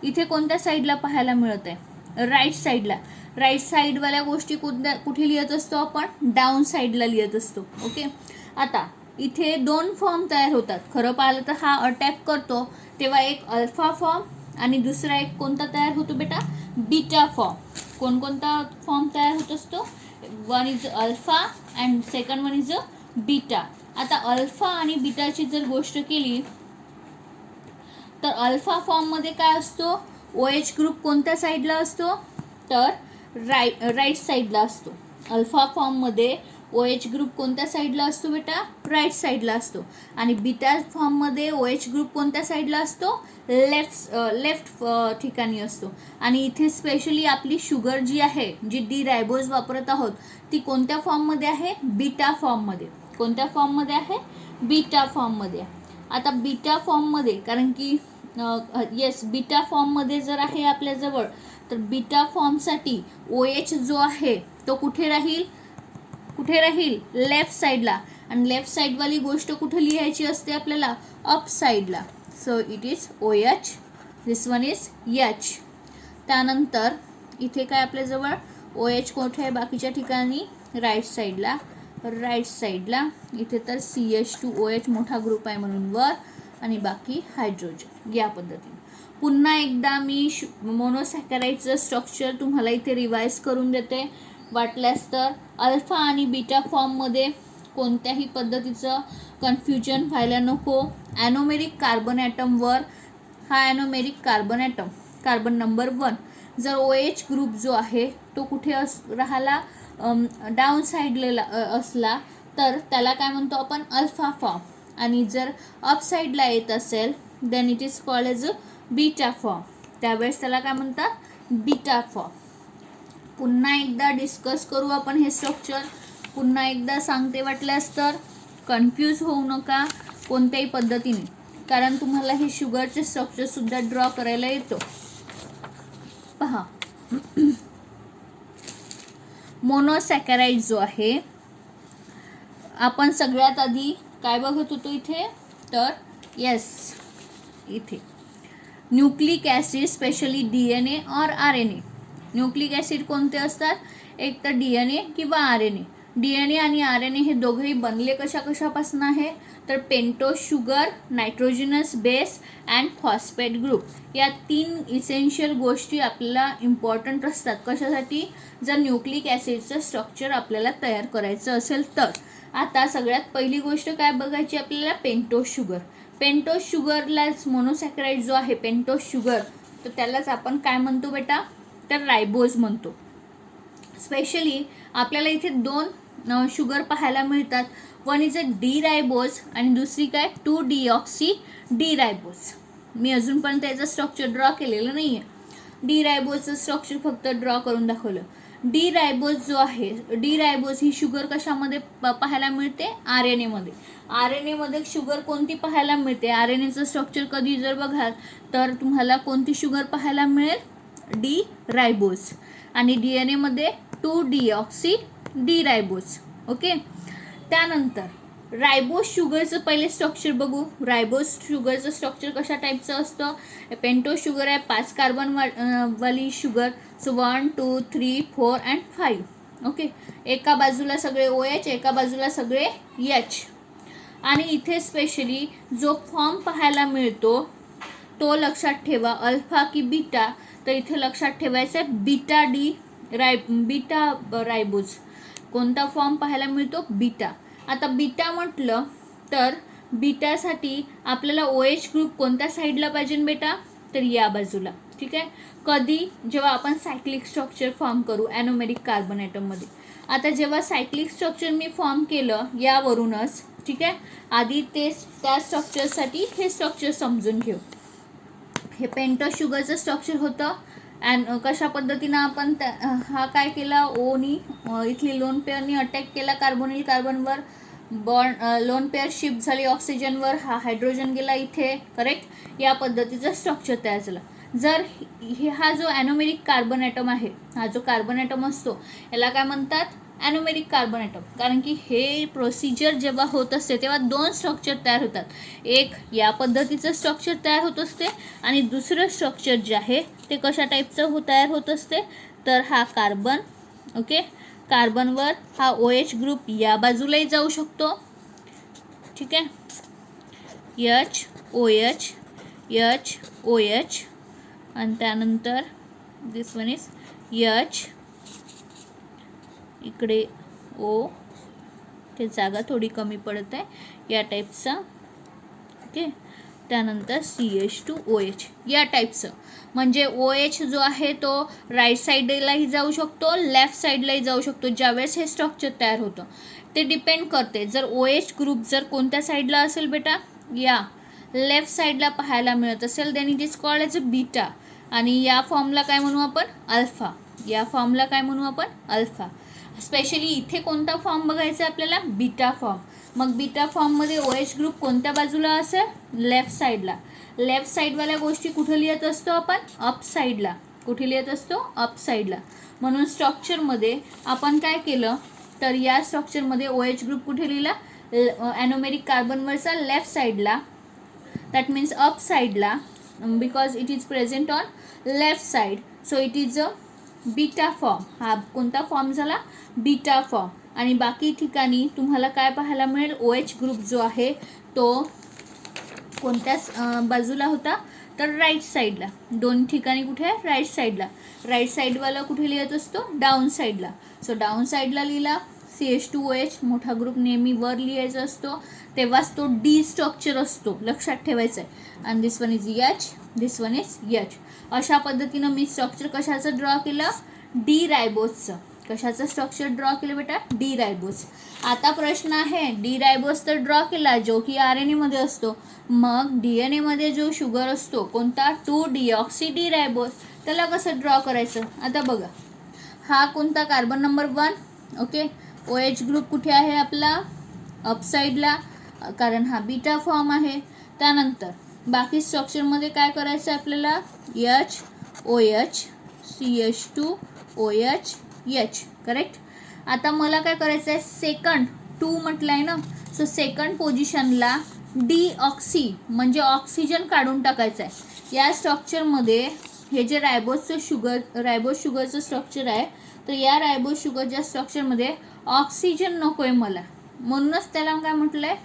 A: इथे कोणत्या साईडला पाहायला मिळत आहे, राईट साईडला. राईट साईडवाल्या गोष्टी कुठे लिहित असतो आपण, डाऊन साईडला लिहित असतो. ओके, आता इथे 2 फॉर्म तयार होतात. खरं पाहिलं तर हा अटॅक करतो तेव्हा एक अल्फा फॉर्म आणि दुसरा एक कोणता तयार होतो बेटा, बीटा फॉर्म. कोणकोणता फॉर्म तयार होत असतो, one is alpha and second one is beta. आता अल्फा आणि बीटाची जर गोष्ट केली तर अल्फा फॉर्ममध्ये काय असतो, OH ग्रुप कोणत्या साईडला असतो तर राईट साईडला असतो. अल्फा फॉर्ममध्ये OH ग्रुप कोणत्या साईडला असतो बेटा, राईट साईडला असतो. आणि बीटा फॉर्ममध्ये OH ग्रुप कोणत्या साईडला असतो, लेफ्ट ठिकाणी असतो. आणि इथे स्पेशली आपली शुगर जी आहे, जी डी रायबोज वापरत आहोत, ती कोणत्या फॉर्ममध्ये आहे, बीटा फॉर्ममध्ये. कोणत्या फॉर्ममध्ये आहे, बीटा फॉर्ममध्ये. आता बीटा फॉर्ममध्ये कारण की येस बीटा फॉर्ममध्ये जर आहे आपल्याजवळ तर बीटा फॉर्मसाठी OH जो आहे तो कुठे राहील, लेफ्ट साईडला. आणि लेफ्ट साईडवाली गोष्ट कुठे लिहायची असते आपल्याला, अप साईडला. So it is OH, this one is H. त्यानंतर इथे काय आपल्याजवळ OH कुठे आहे, बाकीच्या ठिकाणी राईट साईडला. इथे तर CH2OH मोठा ग्रुप आहे म्हणून वर आणि बाकी हायड्रोजन. या पद्धतीने पुन्हा एकदा मी मोनोसॅकराइडचं स्ट्रक्चर तुम्हाला इथे रिवाइज करून देते. वाटल्यास तर अल्फा आणि बीटा फॉर्ममध्ये कोणत्याही पद्धतीचं कन्फ्युजन व्हायला नको. ॲनोमेरिक कार्बन ॲटमवर हा ॲनोमेरिक कार्बन ॲटम, कार्बन नंबर 1, जर OH ग्रुप जो आहे तो कुठे राहिला, डाऊन साईडला असला तर त्याला काय म्हणतो आपण, अल्फा फॉर्म. आणि जर अप साईडला येत असेल then it is called as beta form. त्यावेळेस त्याला काय म्हणतात, बीटा फॉर्म. पुन्हा एकदा डिस्कस करू आपण हे स्ट्रक्चर. पुन्हा एकदा सांगते, वाटल्यास तर कन्फ्यूज होऊ नका कोणत्याही पद्धतीने, कारण तुम्हाला हे शुगरचे स्ट्रक्चरसुद्धा ड्रॉ करायला येतो. पहा, मोनोसॅकराइड जो आहे, आपण सगळ्यात आधी काय बघत होतो इथे तर येस, इथे न्यूक्लिक ॲसिड, स्पेशली DNA और RNA. न्यूक्लिक ॲसिड कोणते असतात, एक तर DNA किंवा RNA. DNA आणि RNA हे दोघेही बनले कशापासून आहे तर pentose sugar, nitrogenous base and phosphate group. या 3 इसेन्शियल गोष्टी आपल्याला इम्पॉर्टंट असतात. कशासाठी, जर न्यूक्लिक ॲसिडचं स्ट्रक्चर आपल्याला तयार करायचं असेल तर. आता सगळ्यात पहिली गोष्ट काय बघायची आपल्याला, पेंटोस शुगर. पेंटोस शुगरलाच मोनोसॅकराइड जो आहे पेंटोस शुगर, तर त्यालाच आपण काय म्हणतो बेटा तर रायबोज म्हणतो. स्पेशली आपल्याला इथे 2 शुगर पाहायला मिळतात. वन इज अ डी रायबोज आणि दुसरी काय 2-डिऑक्सी डी रायबोज. मी अजूनपर्यंत याचं स्ट्रक्चर ड्रॉ केलेलं नाही आहे. डी रायबोजचं स्ट्रक्चर फक्त ड्रॉ करून दाखवलं. डी रायबोज जो आहे, डी रायबोज ही शुगर कशामध्ये पाहायला मिळते, RNA मध्ये. RNA मध्ये शुगर कोणती पाहायला मिळते, RNAचं स्ट्रक्चर कधी जर बघाल तर तुम्हाला कोणती शुगर पाहायला मिळेल, डी रायबोज. आणि DNA मध्ये 2-डिऑक्सी डी रायबोज. ओके, त्यानंतर रायबोज शुगरचं पहिले स्ट्रक्चर बघू. रायबोज शुगरचं स्ट्रक्चर कशा टाईपचं असतं, पेंटोस शुगर आहे 5 कार्बन वाली शुगर. So 1 2 3 4 and 5. ओके, एका बाजूला सगळे OH, एका बाजूला सगळे H. आणि इथे स्पेशली जो फॉर्म पाहायला मिळतो तो लक्षात ठेवा, अल्फा की बीटा, तर इथे लक्षात ठेवायचं आहे बीटा रायबोज. कोणता फॉर्म पाहायला मिळतो, बीटा. आता बीटा म्हटलं तर बीटासाठी आपल्याला OH ग्रुप कोणत्या साईडला पाहिजे बेटा, तर या बाजूला. ठीक आहे. कधी, जेव्हा आपण सायक्लिक स्ट्रक्चर फॉर्म करू ॲनोमेरिक कार्बन ॲटममध्ये. आता जेव्हा सायक्लिक स्ट्रक्चर मी फॉर्म केलं यावरूनच, ठीक आहे, आधी त्या स्ट्रक्चरसाठी हे स्ट्रक्चर समजून घेऊ. हे पेंटोस शुगरचं स्ट्रक्चर होतं. अँड कशा पद्धतीनं आपण हा काय केला, ओनी इथली लोन पेअरनी अटॅक केला कार्बोनिल कार्बनवर, बॉन्ड लोन पेअर शिफ्ट झाली ऑक्सिजनवर, हा हायड्रोजन गेला इथे. करेक्ट. या पद्धतीचं स्ट्रक्चर तयार झालं. जर हा जो ॲनोमेरिक कार्बन ॲटम आहे, हा जो कार्बन ॲटम असतो याला काय म्हणतात, ॲनोमेरिक कार्बन ॲटम. कारण की हे प्रोसिजर जेव्हा होत असते तेव्हा दोन स्ट्रक्चर तयार होतात. एक या पद्धतीचं स्ट्रक्चर तयार होत असते आणि दुसरं स्ट्रक्चर जे आहे ते कशा टाईपचं तयार होत असते, तर हा कार्बन. ओके. कार्बनवर हा OH ग्रुप या बाजूलाही जाऊ शकतो. ठीक आहे. OH OH आणि त्यानंतर दिस वन इज H, इकडे O, ते जागा थोडी कमी पडत आहे, या टाईपचा. ओके. त्यानंतर CH2OH या टाईपचं. म्हणजे OH जो आहे तो राईट साईडलाही जाऊ शकतो, लेफ्ट साईडलाही जाऊ शकतो ज्यावेळेस हे स्ट्रक्चर तयार होतं. ते डिपेंड करते. जर OH ग्रुप जर कोणत्या साईडला असेल बेटा, या लेफ्ट साईडला पाहायला मिळत असेल, then it is called as a beta. आणि या फॉर्मला काय म्हणू आपण, अल्फा. या फॉर्मला काय म्हणू आपण, अल्फा. स्पेशली इथे कोणता फॉर्म बघायचा आपल्याला, बीटा फॉर्म. मग बीटा फॉर्ममध्ये OH ग्रुप कोणत्या बाजूला असेल, लेफ्ट साईडला. लेफ्ट साईडवाल्या गोष्टी कुठं लिहित असतो आपण, अप साईडला. कुठे लिहित असतो, अप साईडला. म्हणून स्ट्रक्चरमध्ये आपण काय केलं, तर या स्ट्रक्चरमध्ये OH ग्रुप कुठे लिहिला, ॲनोमेरिक कार्बनवरचा लेफ्ट साईडला, दॅट मीन्स अप साईडला, because it is present on left side. So it is a beta form. हा कोणता फॉर्म झाला, बीटा फॉर्म. आणि बाकी ठिकाणी तुम्हाला काय पाहायला मिळेल, OH ग्रुप जो आहे तो कोणत्या बाजूला होता, तर राईट साईडला. दोन ठिकाणी कुठे आहे, राईट साईडला. राईट साईडवाला कुठे लिहित असतो, डाऊन साईडला. सो डाऊन साईडला लिहिला CH2OH, मोठा ग्रुप नेहमी वर लिहायचा असतो, तेव्हाच तो डी स्ट्रक्चर असतो, लक्षात ठेवायचं आहे. आणि this one is H, this one is H. अशा पद्धतीनं मी स्ट्रक्चर कशाचं ड्रॉ केलं, डी रायबोजचं. कशाचं स्ट्रक्चर ड्रॉ केलं बेटा, डी रायबोज. आता प्रश्न आहे, डी रायबोज तर ड्रॉ केला जो की RNA मध्ये असतो, मग DNA मध्ये जो शुगर असतो कोणता, 2-deoxy-D रायबोज, त्याला कसं ड्रॉ करायचं. आता बघा, हा कोणता, carbon number 1. Okay. OH group कुठे आहे आपला, अप साईडला, कारण हा बीटा फॉर्म आहे. त्यानंतर बाकी स्ट्रक्चरमध्ये काय करायचं आहे आपल्याला, OH CH2OH H. करेक्ट. आता मला काय करायचं आहे, सेकंड 2 म्हटलं आहे ना, सो सेकंड पोझिशनला डीऑक्सी म्हणजे ऑक्सिजन काढून टाकायचं आहे. या स्ट्रक्चरमध्ये हे जे रायबोज शुगरचं स्ट्रक्चर आहे, तर या रायबोज शुगरच्या स्ट्रक्चरमध्ये ऑक्सिजन नको आहे मला, म्हणूनच त्याला काय म्हटलं आहे,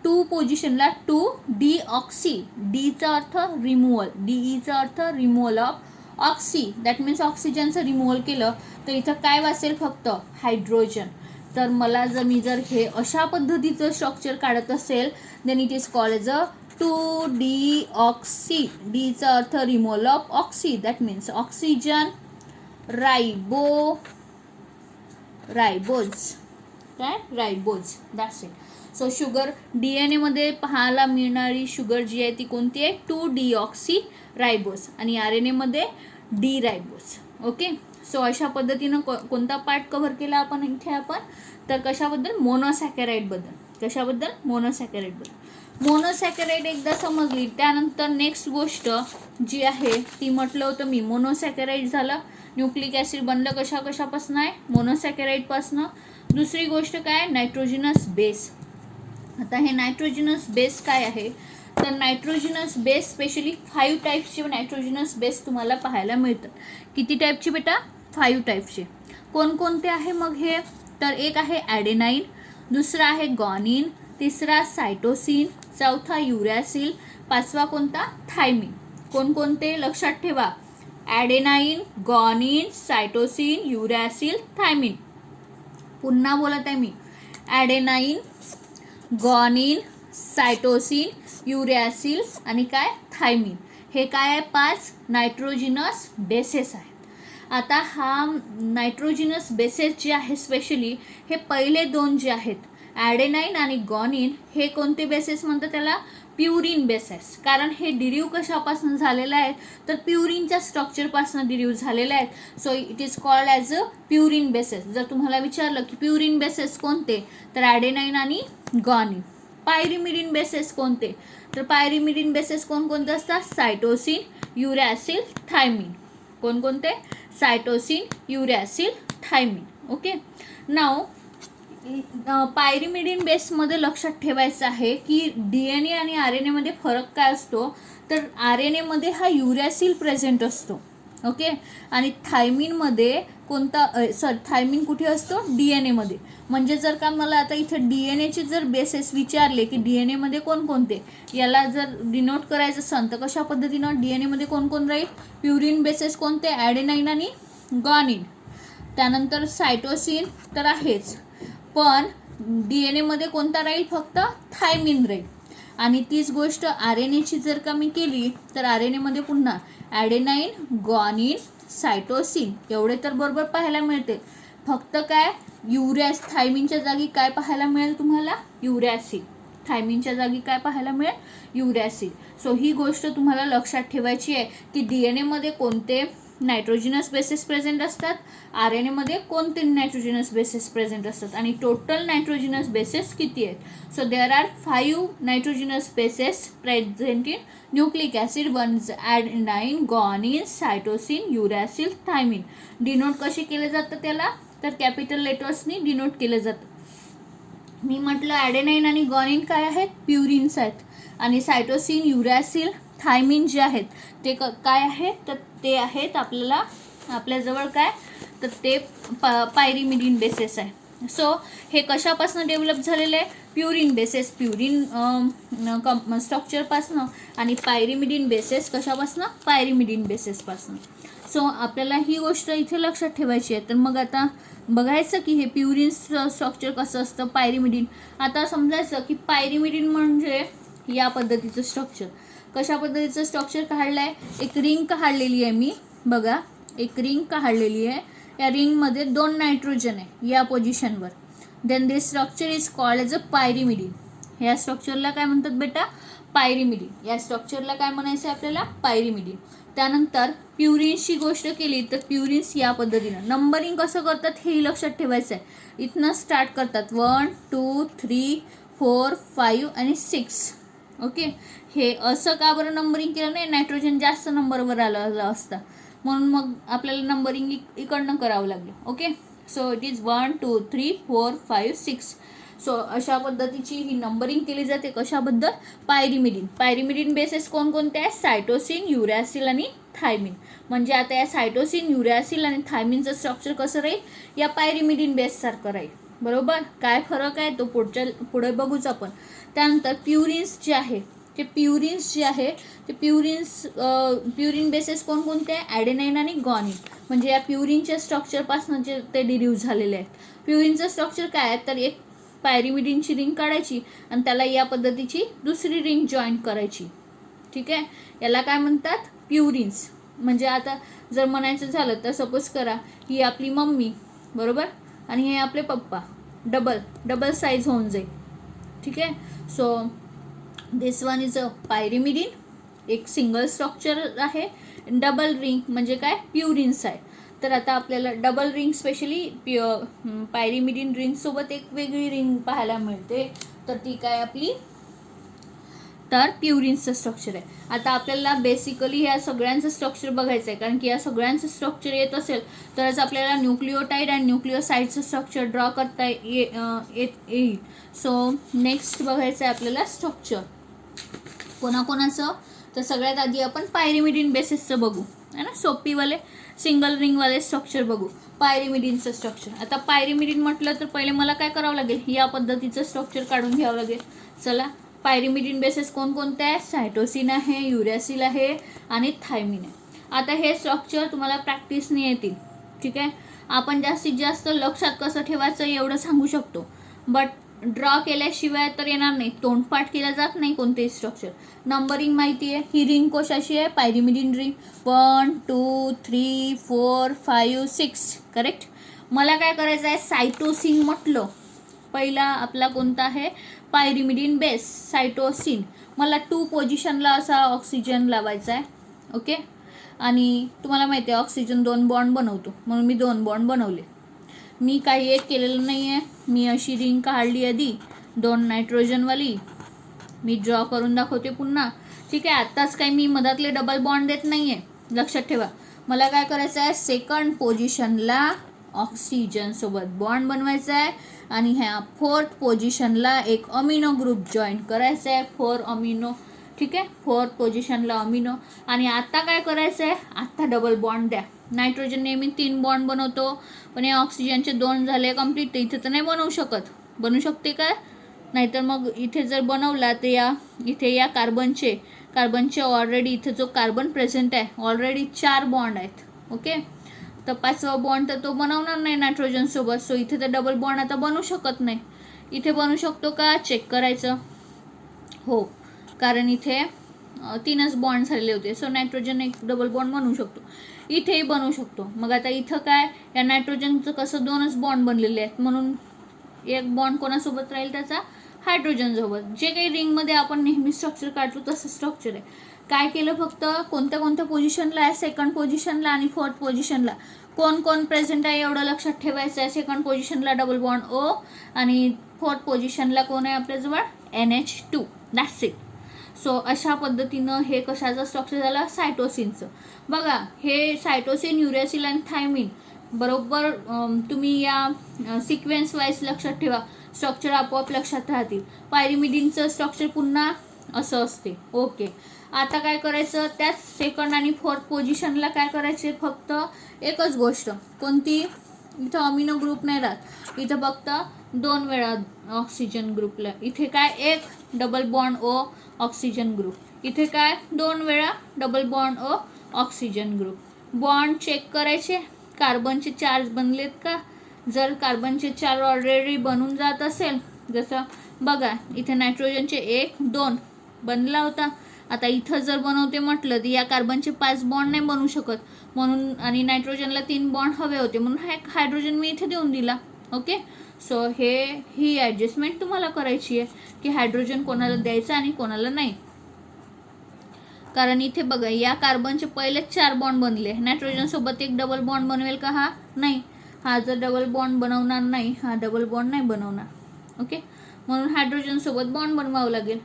A: 2 पोझिशनला 2-deoxy. डीचा अर्थ रिमूव्हल, डीईचा अर्थ removal of oxy, that means ऑक्सिजनचं रिमूव्हल केलं तर इथं काय वाचेल, फक्त हायड्रोजन. तर मला मी जर हे अशा पद्धतीचं स्ट्रक्चर काढत असेल, then it is called as a 2-deoxy. डीचा अर्थ removal of oxy, that means oxygen, ribose, काय, ribose, that's it. So sugar DNA मध्ये पाहायला मिळणारी शुगर जी आहे ती कोणती आहे, 2-deoxy रायबोज. आणि RNA मध्ये डी रायबोज. ओके. सो अशा पद्धतीनं कोणता पार्ट कव्हर केला आपण इथे, आपण तर कशाबद्दल, मोनोसॅकॅराइडबद्दल. कशाबद्दल, मोनोसॅकॅराइडबद्दल. मोनोसॅकॅराइड एकदा समजली, त्यानंतर नेक्स्ट गोष्ट जी आहे ती म्हटलं होतं मी, मोनोसॅकॅराइड झालं, न्यूक्लिक ॲसिड बनलं कशापासून आहे, मोनोसॅकॅराइडपासून. दुसरी गोष्ट काय, नायट्रोजिनस बेस. आता हे नायट्रोजिनस बेस काय आहे, तर नायट्रोजिनस बेस स्पेशली 5 टाईप्सचे नायट्रोजिनस बेस तुम्हाला पाहायला मिळतात. किती टाईपचे बेटा, 5 टाईपचे. कोणकोणते आहे मग हे, तर एक आहे ॲडेनाईन, दुसरा आहे गॉनिन, तिसरा सायटोसिन, चौथा युरॅसिल, पाचवा कोणता, थायमिन. कोणकोणते लक्षात ठेवा, ॲडेनाईन, गॉनिन, सायटोसिन, युरॅसिल, थायमिन. पुन्हा बोलत आहे मी, ॲडेनाईन, गॉनिन, सायटोसिन, युरॅसिल आणि काय थायमिन. हे काय आहे 5 नायट्रोजिनस बेसेस आहेत. आता हा नायट्रोजिनस बेसेस जे आहे स्पेशली हे पहिले 2 जे आहेत ॲडेनाईन आणि गॉनिन, हे कोणते बेसेस म्हणतात त्याला? Purine bases. कारण हे डिरीव कशापासून झालेलं आहे तर प्युरिनच्या स्ट्रक्चरपासून डिरीव झालेलं आहे. So it is called as a purine bases. जर तुम्हाला विचारलं की प्युरिन बेसेस कोणते तर ॲडेनाईन आणि गॉनिन. पायरिमिडिन बेसेस कोणते तर पायरिमिडिन बेसेस कोणकोणते असतात? Cytosine, uracil, thymine. कोणकोणते? Cytosine, uracil, thymine. ओके. नाव पायरिमिडिन बेसमध्ये लक्षात ठेवायचं आहे की DNA आणि RNA मध्ये फरक काय असतो तर RNA मध्ये हा युरॅसिल प्रेझेंट असतो. ओके. आणि थायमिनमध्ये कोणता थायमिन कुठे असतो? DNA मध्ये. म्हणजे जर का मला आता इथं DNA चे जर बेसेस विचारले की DNA मध्ये कोणकोणते, याला जर डिनोट करायचं असेल तर कशा पद्धतीनं DNA मध्ये कोण राहील? प्युरिन बेसेस कोणते? ॲडेनाईन आणि गॉनिन. त्यानंतर सायटोसिन तर आहेच, पण DNA मध्ये कोणता राहील? फक्त थायमिन राहील. आणि तीच गोष्ट RNA ची जर का मी केली तर RNA मध्ये पुन्हा ॲडेनाईन, गॉनिन, सायटोसिन एवढे तर बरोबर पाहायला मिळते. फक्त काय थायमिनच्या जागी काय पाहायला मिळेल तुम्हाला? युरॅसिल. थायमिनच्या जागी काय पाहायला मिळेल? युरॅसिल. सो ही गोष्ट तुम्हाला लक्षात ठेवायची आहे की DNA मध्ये कोणते नायट्रोजिनस बेसेस प्रेझेंट असतात, RNA मध्ये कोणते नायट्रोजिनस बेसेस प्रेझेंट असतात आणि टोटल नायट्रोजिनस बेसेस किती आहेत. So there are 5 nitrogenous bases present in nucleic acid. One adenine, guanine, cytosine, uracil, thymine. Denote कसे केले जातं त्याला तर कॅपिटल लेटर्सनी डिनोट केलं जातं. मी म्हटलं ॲडेनाईन आणि गॉनिन काय आहेत? प्युरिन्स आहेत. आणि सायटोसिन, युरॅसिल, थायमिन जे आहेत ते काय आहेत तर ते आहेत आपल्याजवळ काय तर ते पायरिमिडिन बेसेस आहे. सो हे कशापासून डेव्हलप झालेले आहे? प्युरिन बेसेस, प्युरिन स्ट्रक्चरपासून. आणि पायरिमिडिन बेसेस कशापासून? पायरिमिडिन बेसेसपासून. सो आपल्याला ही गोष्ट इथे लक्षात ठेवायची आहे. तर मग आता बघायचं की हे प्युरिन स्ट्रक्चर कसं असतं पायरिमिडिन. आता समजायचं की पायरिमिडिन म्हणजे या पद्धतीचं स्ट्रक्चर. कशा पद्धतीचं स्ट्रक्चर काढलं आहे? एक रिंग काढलेली आहे मी, बघा एक रिंग काढलेली आहे. या रिंगमध्ये 2 नायट्रोजन आहे या पोझिशनवर. Then this structure is called as a pyrimidine. या स्ट्रक्चरला काय म्हणतात बेटा? पायरिमिडिन. या स्ट्रक्चरला काय म्हणायचं आपल्याला? पायरिमिडिन. त्यानंतर प्युरिन्सची गोष्ट केली तर प्युरिन्स या पद्धतीनं नंबरिंग कसं करतात हेही लक्षात ठेवायचं आहे. इथनं स्टार्ट करतात 1, 2, 3, 4, 5 आणि 6. ओके. हे असं का बरं नंबरिंग केलं नाही? नायट्रोजन जास्त नंबरवर आलं असतं म्हणून मग आपल्याला नंबरिंग इकडनं करावं लागलं. Okay. So it is 1, 2, 3, 4, 5, 6. So अशा पद्धतीची ही नंबरिंग केली जाते. कशाबद्दल? पायरिमिडिन. पायरिमिडिन बेसेस कोणकोणते आहेत? सायटोसिन, युरॅसिल आणि थायमिन. म्हणजे आता या सायटोसिन, युरॅसिल आणि थायमिनचं स्ट्रक्चर कसं राहील? या पायरिमिडिन बेससारखं राहील. बरोबर. काय फरक आहे तो पुढे बघूच आपण. त्यानंतर प्युरिन्स जे आहे ते प्युरिन बेसेस कोणकोणते आहे? ॲडेनाईन आणि गॉनिन. म्हणजे या प्युरिनच्या स्ट्रक्चरपासून जे ते डिरीव झालेले आहेत. प्युरिनचं स्ट्रक्चर काय आहे तर एक पायरिमिडिनची रिंग काढायची आणि त्याला या पद्धतीची दुसरी रिंग जॉईन करायची. ठीक आहे. याला काय म्हणतात? प्युरिन्स. म्हणजे आता जर म्हणायचं झालं तर सपोज करा ही आपली मम्मी, बरोबर, आणि हे आपले पप्पा. डबल साईज होऊन जाईल. ठीक आहे. So this one is a pyrimidine. एक सिंगल स्ट्रक्चर आहे. डबल रिंग म्हणजे काय? प्युरिन्स आहे. तर आता आपल्याला डबल रिंग स्पेशली पायरिमिडिन रिंगसोबत एक वेगळी रिंग पाहायला मिळते. तर ती काय आपली तर प्युरिन्सचं स्ट्रक्चर आहे. आता आपल्याला बेसिकली या सगळ्यांचं स्ट्रक्चर बघायचं आहे. कारण की या सगळ्यांचं स्ट्रक्चर येत असेल तरच आपल्याला न्यूक्लिओटाईड आणि न्यूक्लिओसाईडचं स्ट्रक्चर ड्रॉ करता येईल. सो नेक्स्ट बघायचं आहे आपल्याला स्ट्रक्चर कोणाकोणाचं. तर सगळ्यात आधी आपण पायरिमिडिन बेसिसचं बघू है ना. सोपीवाले सिंगल रिंगवाले स्ट्रक्चर बघू. पायरिमिडिनचं स्ट्रक्चर. आता पायरिमिडिन म्हटलं तर पहिले मला काय करावं लागेल? या पद्धतीचं स्ट्रक्चर काढून घ्यावं लागेल. चला. पायरिमिडिन बेसेस कोणकोणते आहे? सायटोसिन आहे, युरॅसिल आहे आणि थायमिन आहे. आता हे स्ट्रक्चर तुम्हाला प्रॅक्टिसने येतील. ठीक आहे. आपण जास्तीत जास्त लक्षात कसं ठेवायचं एवढं सांगू शकतो. बट ड्रॉ केल्याशिवाय तर येणार नाही, तोंडपाठ केला जात नाही कोणतेही स्ट्रक्चर. नंबरिंग माहिती आहे, ही रिंग कशाची आहे, पायरिमिडिन रिंग. 1 2 3 4 5 6 करेक्ट. मला काय करायचं आहे, सायटोसिन म्हटलं, पहिला आपला कोणता आहे, पायरिमिडिन बेस सायटोसिन. मला 2 पोझिशनला असा ऑक्सिजन लावायचा आहे. ओके. आणि तुम्हाला माहिती आहे ऑक्सिजन 2 बॉन्ड बनवतो, म्हणून मी 2 बॉन्ड बनवले. मी काही एक केलेलं नाही आहे, मी अशी रिंग काढली आधी 2 नायट्रोजनवाली. मी ड्रॉ करून दाखवते पुन्हा. ठीक आहे. आत्ताच काही मी मधातले डबल बॉन्ड देत नाही आहे, लक्षात ठेवा. मला काय करायचं आहे, सेकंड पोझिशनला ऑक्सिजन सोबत बॉन्ड बनवायचा आहे आणि ह्या 4th पोझिशनला एक अमिनो ग्रुप जॉईन करायचा आहे, 4 अमिनो. ठीक आहे. 4th पोझिशनला अमिनो. आणि आता काय करायचं आहे, आता डबल बॉन्ड द्या. नायट्रोजन नेहमी 3 बॉन्ड बनवतो, पण या ऑक्सिजनचे 2 झाले कंप्लीट. इथे तर नाही बनवू शकत, बनवू शकते काय, नाहीतर मग इथे जर बनवला तर इथे या कार्बनचे ऑलरेडी इथे जो कार्बन प्रेझेंट आहे ऑलरेडी 4 बॉन्ड आहेत. ओके. तर 5वा बॉन्ड तर तो बनवणार नाही नायट्रोजन सोबत. सो इथे तर डबल बॉन्ड आता बनवू शकत नाही. इथे बनवू शकतो का, चेक करायचं. हो, कारण इथे 3च बॉन्ड झालेले होते. सो नायट्रोजन एक डबल बॉन्ड बनवू शकतो, इथेही बनवू शकतो. मग आता इथं काय, या नायट्रोजनचं कसं 2च बॉन्ड बनलेले आहेत, म्हणून एक बॉन्ड कोणासोबत राहील, त्याचा हायड्रोजन सोबत. जे काही रिंगमध्ये आपण नेहमी स्ट्रक्चर काढतो तसं स्ट्रक्चर आहे. काय केलं, फक्त कोणत्या पोझिशनला आहे, सेकंड पोझिशनला आणि 4th पोझिशनला कोण प्रेझेंट आहे एवढं लक्षात ठेवायचं आहे. सेकंड पोझिशनला डबल बॉन्ड O आणि 4th पोझिशनला कोण आहे आपल्याजवळ, NH2. That's it. सो अशा पद्धतीनं हे कशाचं स्ट्रक्चर झालं, सायटोसिनचं. बघा, हे सायटोसिन, युरॅसिल आणि थायमिन बरोबर तुम्ही या सिक्वेन्स वाईज लक्षात ठेवा, स्ट्रक्चर आपोआप लक्षात राहतील. पायरिमिडिनचं स्ट्रक्चर पुन्हा असं असते. ओके. आता काय करायचं, त्याच सेकंड आणि 4th पोझिशनला काय करायचे, फक्त एकच गोष्ट. कोणती, इथं अमिनो ग्रुप नाही राहत, इथं फक्त 2 वेळा ऑक्सिजन ग्रुपला. इथे काय, एक double bond O oxygen group. इथे काय, 2 वेळा double bond O oxygen group. Bond check करायचे, कार्बनचे 4 बनलेत का. जर कार्बनचे 4 ऑलरेडी बनून जात असेल, जसं बघा इथे नायट्रोजनचे 1 2 बनला होता. आता इथं जर बनवते म्हटलं तर या कार्बनचे 5 बॉन्ड नाही बनवू शकत, म्हणून, आणि नायट्रोजनला 3 बॉन्ड हवे होते, म्हणून हा एक हायड्रोजन मी इथे देऊन दिला. ओके. सो ही ॲडजस्टमेंट तुम्हाला करायची आहे की हायड्रोजन कोणाला द्यायचं आणि कोणाला नाही. कारण इथे बघा, या कार्बनचे पहिलेच 4 बॉन्ड बनले, नायट्रोजन सोबत एक डबल बॉन्ड बनवेल का, हा नाही. हा जर डबल बॉन्ड बनवणार नाही, हा डबल बॉन्ड नाही बनवणार. ओके. म्हणून हायड्रोजन सोबत बॉन्ड बनवावं लागेल.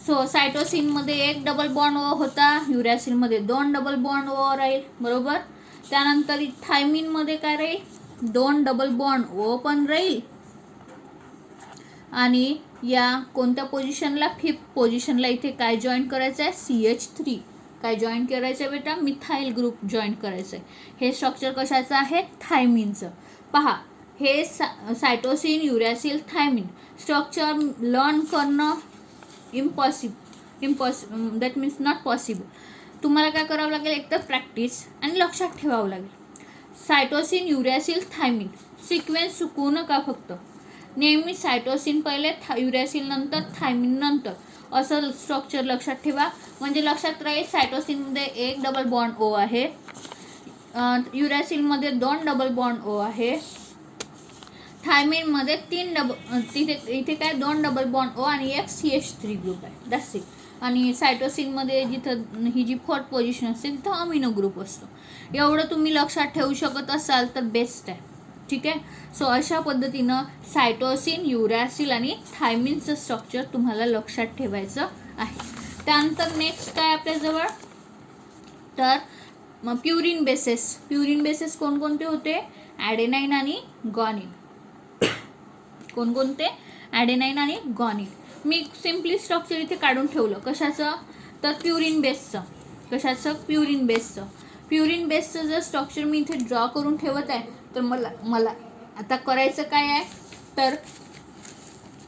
A: सो सायटोसिनमध्ये 1 डबल बॉन्ड O होता, युरॅसिलमध्ये 2 डबल बॉन्ड O राहील, बरोबर. त्यानंतर थायमिनमध्ये काय राहील, 2 डबल बॉन्ड O पण राहील. आणि या कोणत्या पोझिशनला, 5th पोझिशनला इथे काय जॉईन करायचं आहे, CH3. काय जॉईन करायचं आहे बेटा, मिथाइल ग्रुप जॉईन करायचं आहे. हे स्ट्रक्चर कशाचं आहे, थायमिनचं. पहा, हे cytosine, uracil, thiamine structure learn करणं impossible, that means not possible. तुम्हाला काय करावं लागेल, एक तर प्रॅक्टिस आणि लक्षात ठेवावं लागेल. सायटोसिन, युरॅसिल, थायमिन सिक्वेन्स चुकवू नका. फक्त नेहमी सायटोसिन पहिले, युरॅसिल नंतर, थायमिन नंतर, असं स्ट्रक्चर लक्षात ठेवा. म्हणजे लक्षात राहील, सायटोसिनमध्ये 1 डबल बॉन्ड O आहे, युरॅसिलमध्ये 2 डबल बॉन्ड O आहे, थायमिनमध्ये 3 इथे काय 2 डबल बॉन्ड O आणि एक CH3 ग्रुप आहे. That's it. आणि सायटोसिनमध्ये जिथं ही जी 4th पोझिशन असते तिथं अमिनो ग्रुप असतो. एवढं तुम्ही लक्षात ठेवू शकत असाल तर बेस्ट आहे. ठीक आहे. सो अशा पद्धतीनं सायटोसिन, युरॅसिल आणि थायमिनचं स्ट्रक्चर तुम्हाला लक्षात ठेवायचं आहे. त्यानंतर नेक्स्ट काय आपल्याजवळ, तर मग प्युरिन बेसेस कोणकोणते होते, ॲडेनाईन आणि गॉनिन. कोणकोणते, ॲडेनाईन आणि गॉनिन. मी सिम्पली स्ट्रक्चर इथे काढून ठेवलं, कशाचं, तर प्युरिन बेसचं. कशाचं, प्युरिन बेसचं. प्युरिन बेसचं जर स्ट्रक्चर मी इथे ड्रॉ करून ठेवत आहे, तर मला आता करायचं काय आहे, तर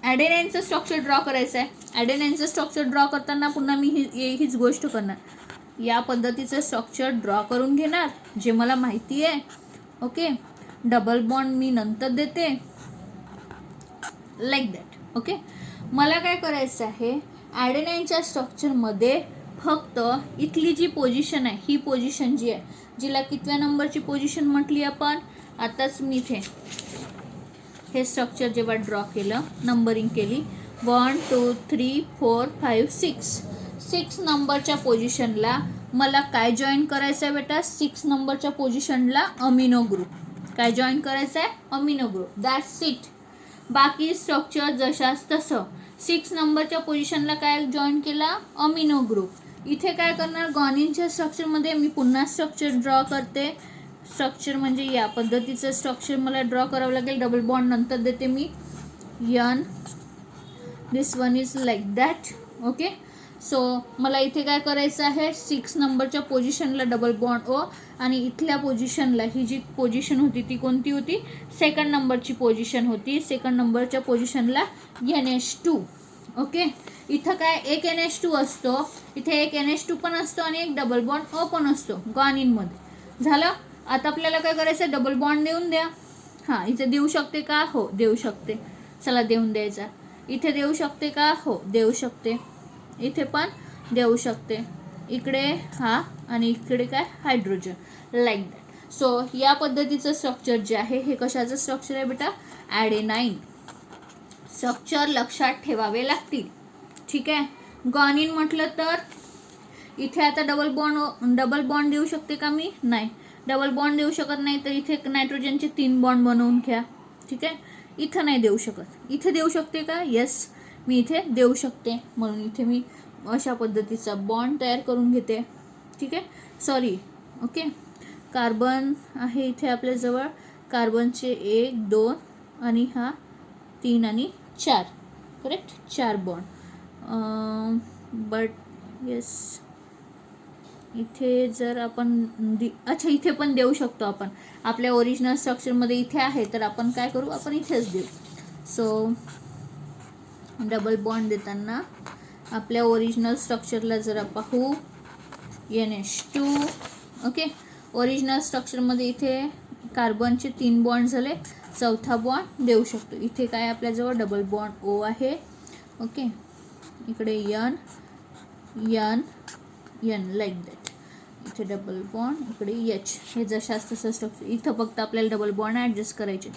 A: ॲडेनाईनचं स्ट्रक्चर ड्रॉ करायचं आहे. ॲडेनाईनचं स्ट्रक्चर ड्रॉ करताना पुन्हा मी हीच गोष्ट करणार, या पद्धतीचं स्ट्रक्चर ड्रॉ करून घेणार जे मला माहिती आहे. ओके. डबल बॉन्ड मी नंतर देते, लाईक दॅट. ओके, मला काय करायचं आहे, ॲडेनाईनच्या स्ट्रक्चरमध्ये फक्त इथली जी पोझिशन आहे, ही पोझिशन जी आहे, जिला कितव्या नंबरची पोझिशन म्हटली आपण, आताच मी इथे हे स्ट्रक्चर जेव्हा ड्रॉ केलं, नंबरिंग केली, 1 2 3 4 5 6 नंबरच्या पोझिशनला मला काय जॉईन करायचं आहे बेटा, 6 नंबरच्या पोझिशनला अमिनो ग्रुप. काय जॉईन करायचं आहे, अमिनो ग्रुप. That's it. बाकी स्ट्रक्चर जशाच तसं. 6 नंबरच्या पोझिशनला काय जॉईन केला, अमिनो ग्रुप. इथे काय करणार, गॉनिनच्या स्ट्रक्चरमध्ये मी पुन्हा स्ट्रक्चर ड्रॉ करते. स्ट्रक्चर म्हणजे या पद्धतीचं स्ट्रक्चर मला ड्रॉ करावं लागेल. डबल बॉन्ड नंतर देते मी, यन. This one is like that. Okay, so मला इथे काय करायचं आहे, 6 नंबरच्या पोझिशनला डबल बॉन्ड ओ, आणि इथल्या पोझिशनला ही जी पोझिशन होती ती कोणती होती, सेकंड नंबरची पोझिशन होती. सेकंड नंबरच्या पोझिशनला NH2. ओके, इथं काय एक NH2 असतो, इथे एक NH2 पण असतो आणि एक डबल बॉन्ड ओ पण असतो गॉनिनमध्ये. झालं. आता आपल्याला काय करायचं, डबल बॉन्ड देऊन द्या. हां, इथे देऊ शकते का, हो देऊ शकते. चला देऊन द्यायचा. इथे देऊ शकते का, हो देऊ शकते. इथे पण देऊ शकते. इकडे हा आणि इकडे काय, हायड्रोजन, लाईक दॅट. सो या पद्धतीचं स्ट्रक्चर जे आहे, हे कशाचं स्ट्रक्चर आहे बेटा, ॲडेनाईन. स्ट्रक्चर लक्षात ठेवावे लागतील. ठीक आहे. गॉनिन म्हटलं तर इथे आता डबल बॉन्ड देऊ शकते का मी, नाही. डबल बॉन्ड देऊ शकत नाही, तर इथे नायट्रोजनचे 3 बॉन्ड बनवून घ्या. ठीक आहे. इथं नाही देऊ शकत. इथे देऊ शकते का, येस मी इथे देऊ शकते. म्हणून इथे मी अशा पद्धतीचा बॉन्ड तयार करून घेते. ठीक आहे. सॉरी, ओके, कार्बन आहे इथे आपल्याजवळ. कार्बनचे 1 2 आणि हा 3 आणि 4, करेक्ट, 4 बॉन्ड. बट येस, इथे जर आपण अच्छा इथे पण देऊ शकतो आपण. आपल्या ओरिजिनल स्ट्रक्चरमध्ये इथे आहे, तर आपण काय करू, आपण इथेच देऊ. सो डबल बॉन्ड देताना आपल्या ओरिजिनल स्ट्रक्चरला जरा पाहू, NH2. ओके, ओरिजिनल स्ट्रक्चरमध्ये इथे कार्बनचे 3 बॉन्ड झाले, चौथा बॉन्ड देऊ शकतो. इथे काय आपल्याजवळ डबल बॉन्ड O आहे. ओके, इकडे N लाईक दॅट. इथे डबल बॉन्ड, इकडे H. हे जशाच तसं स्ट्रक्चर. इथं फक्त आपल्याला डबल बॉन्ड ॲडजस्ट करायचे.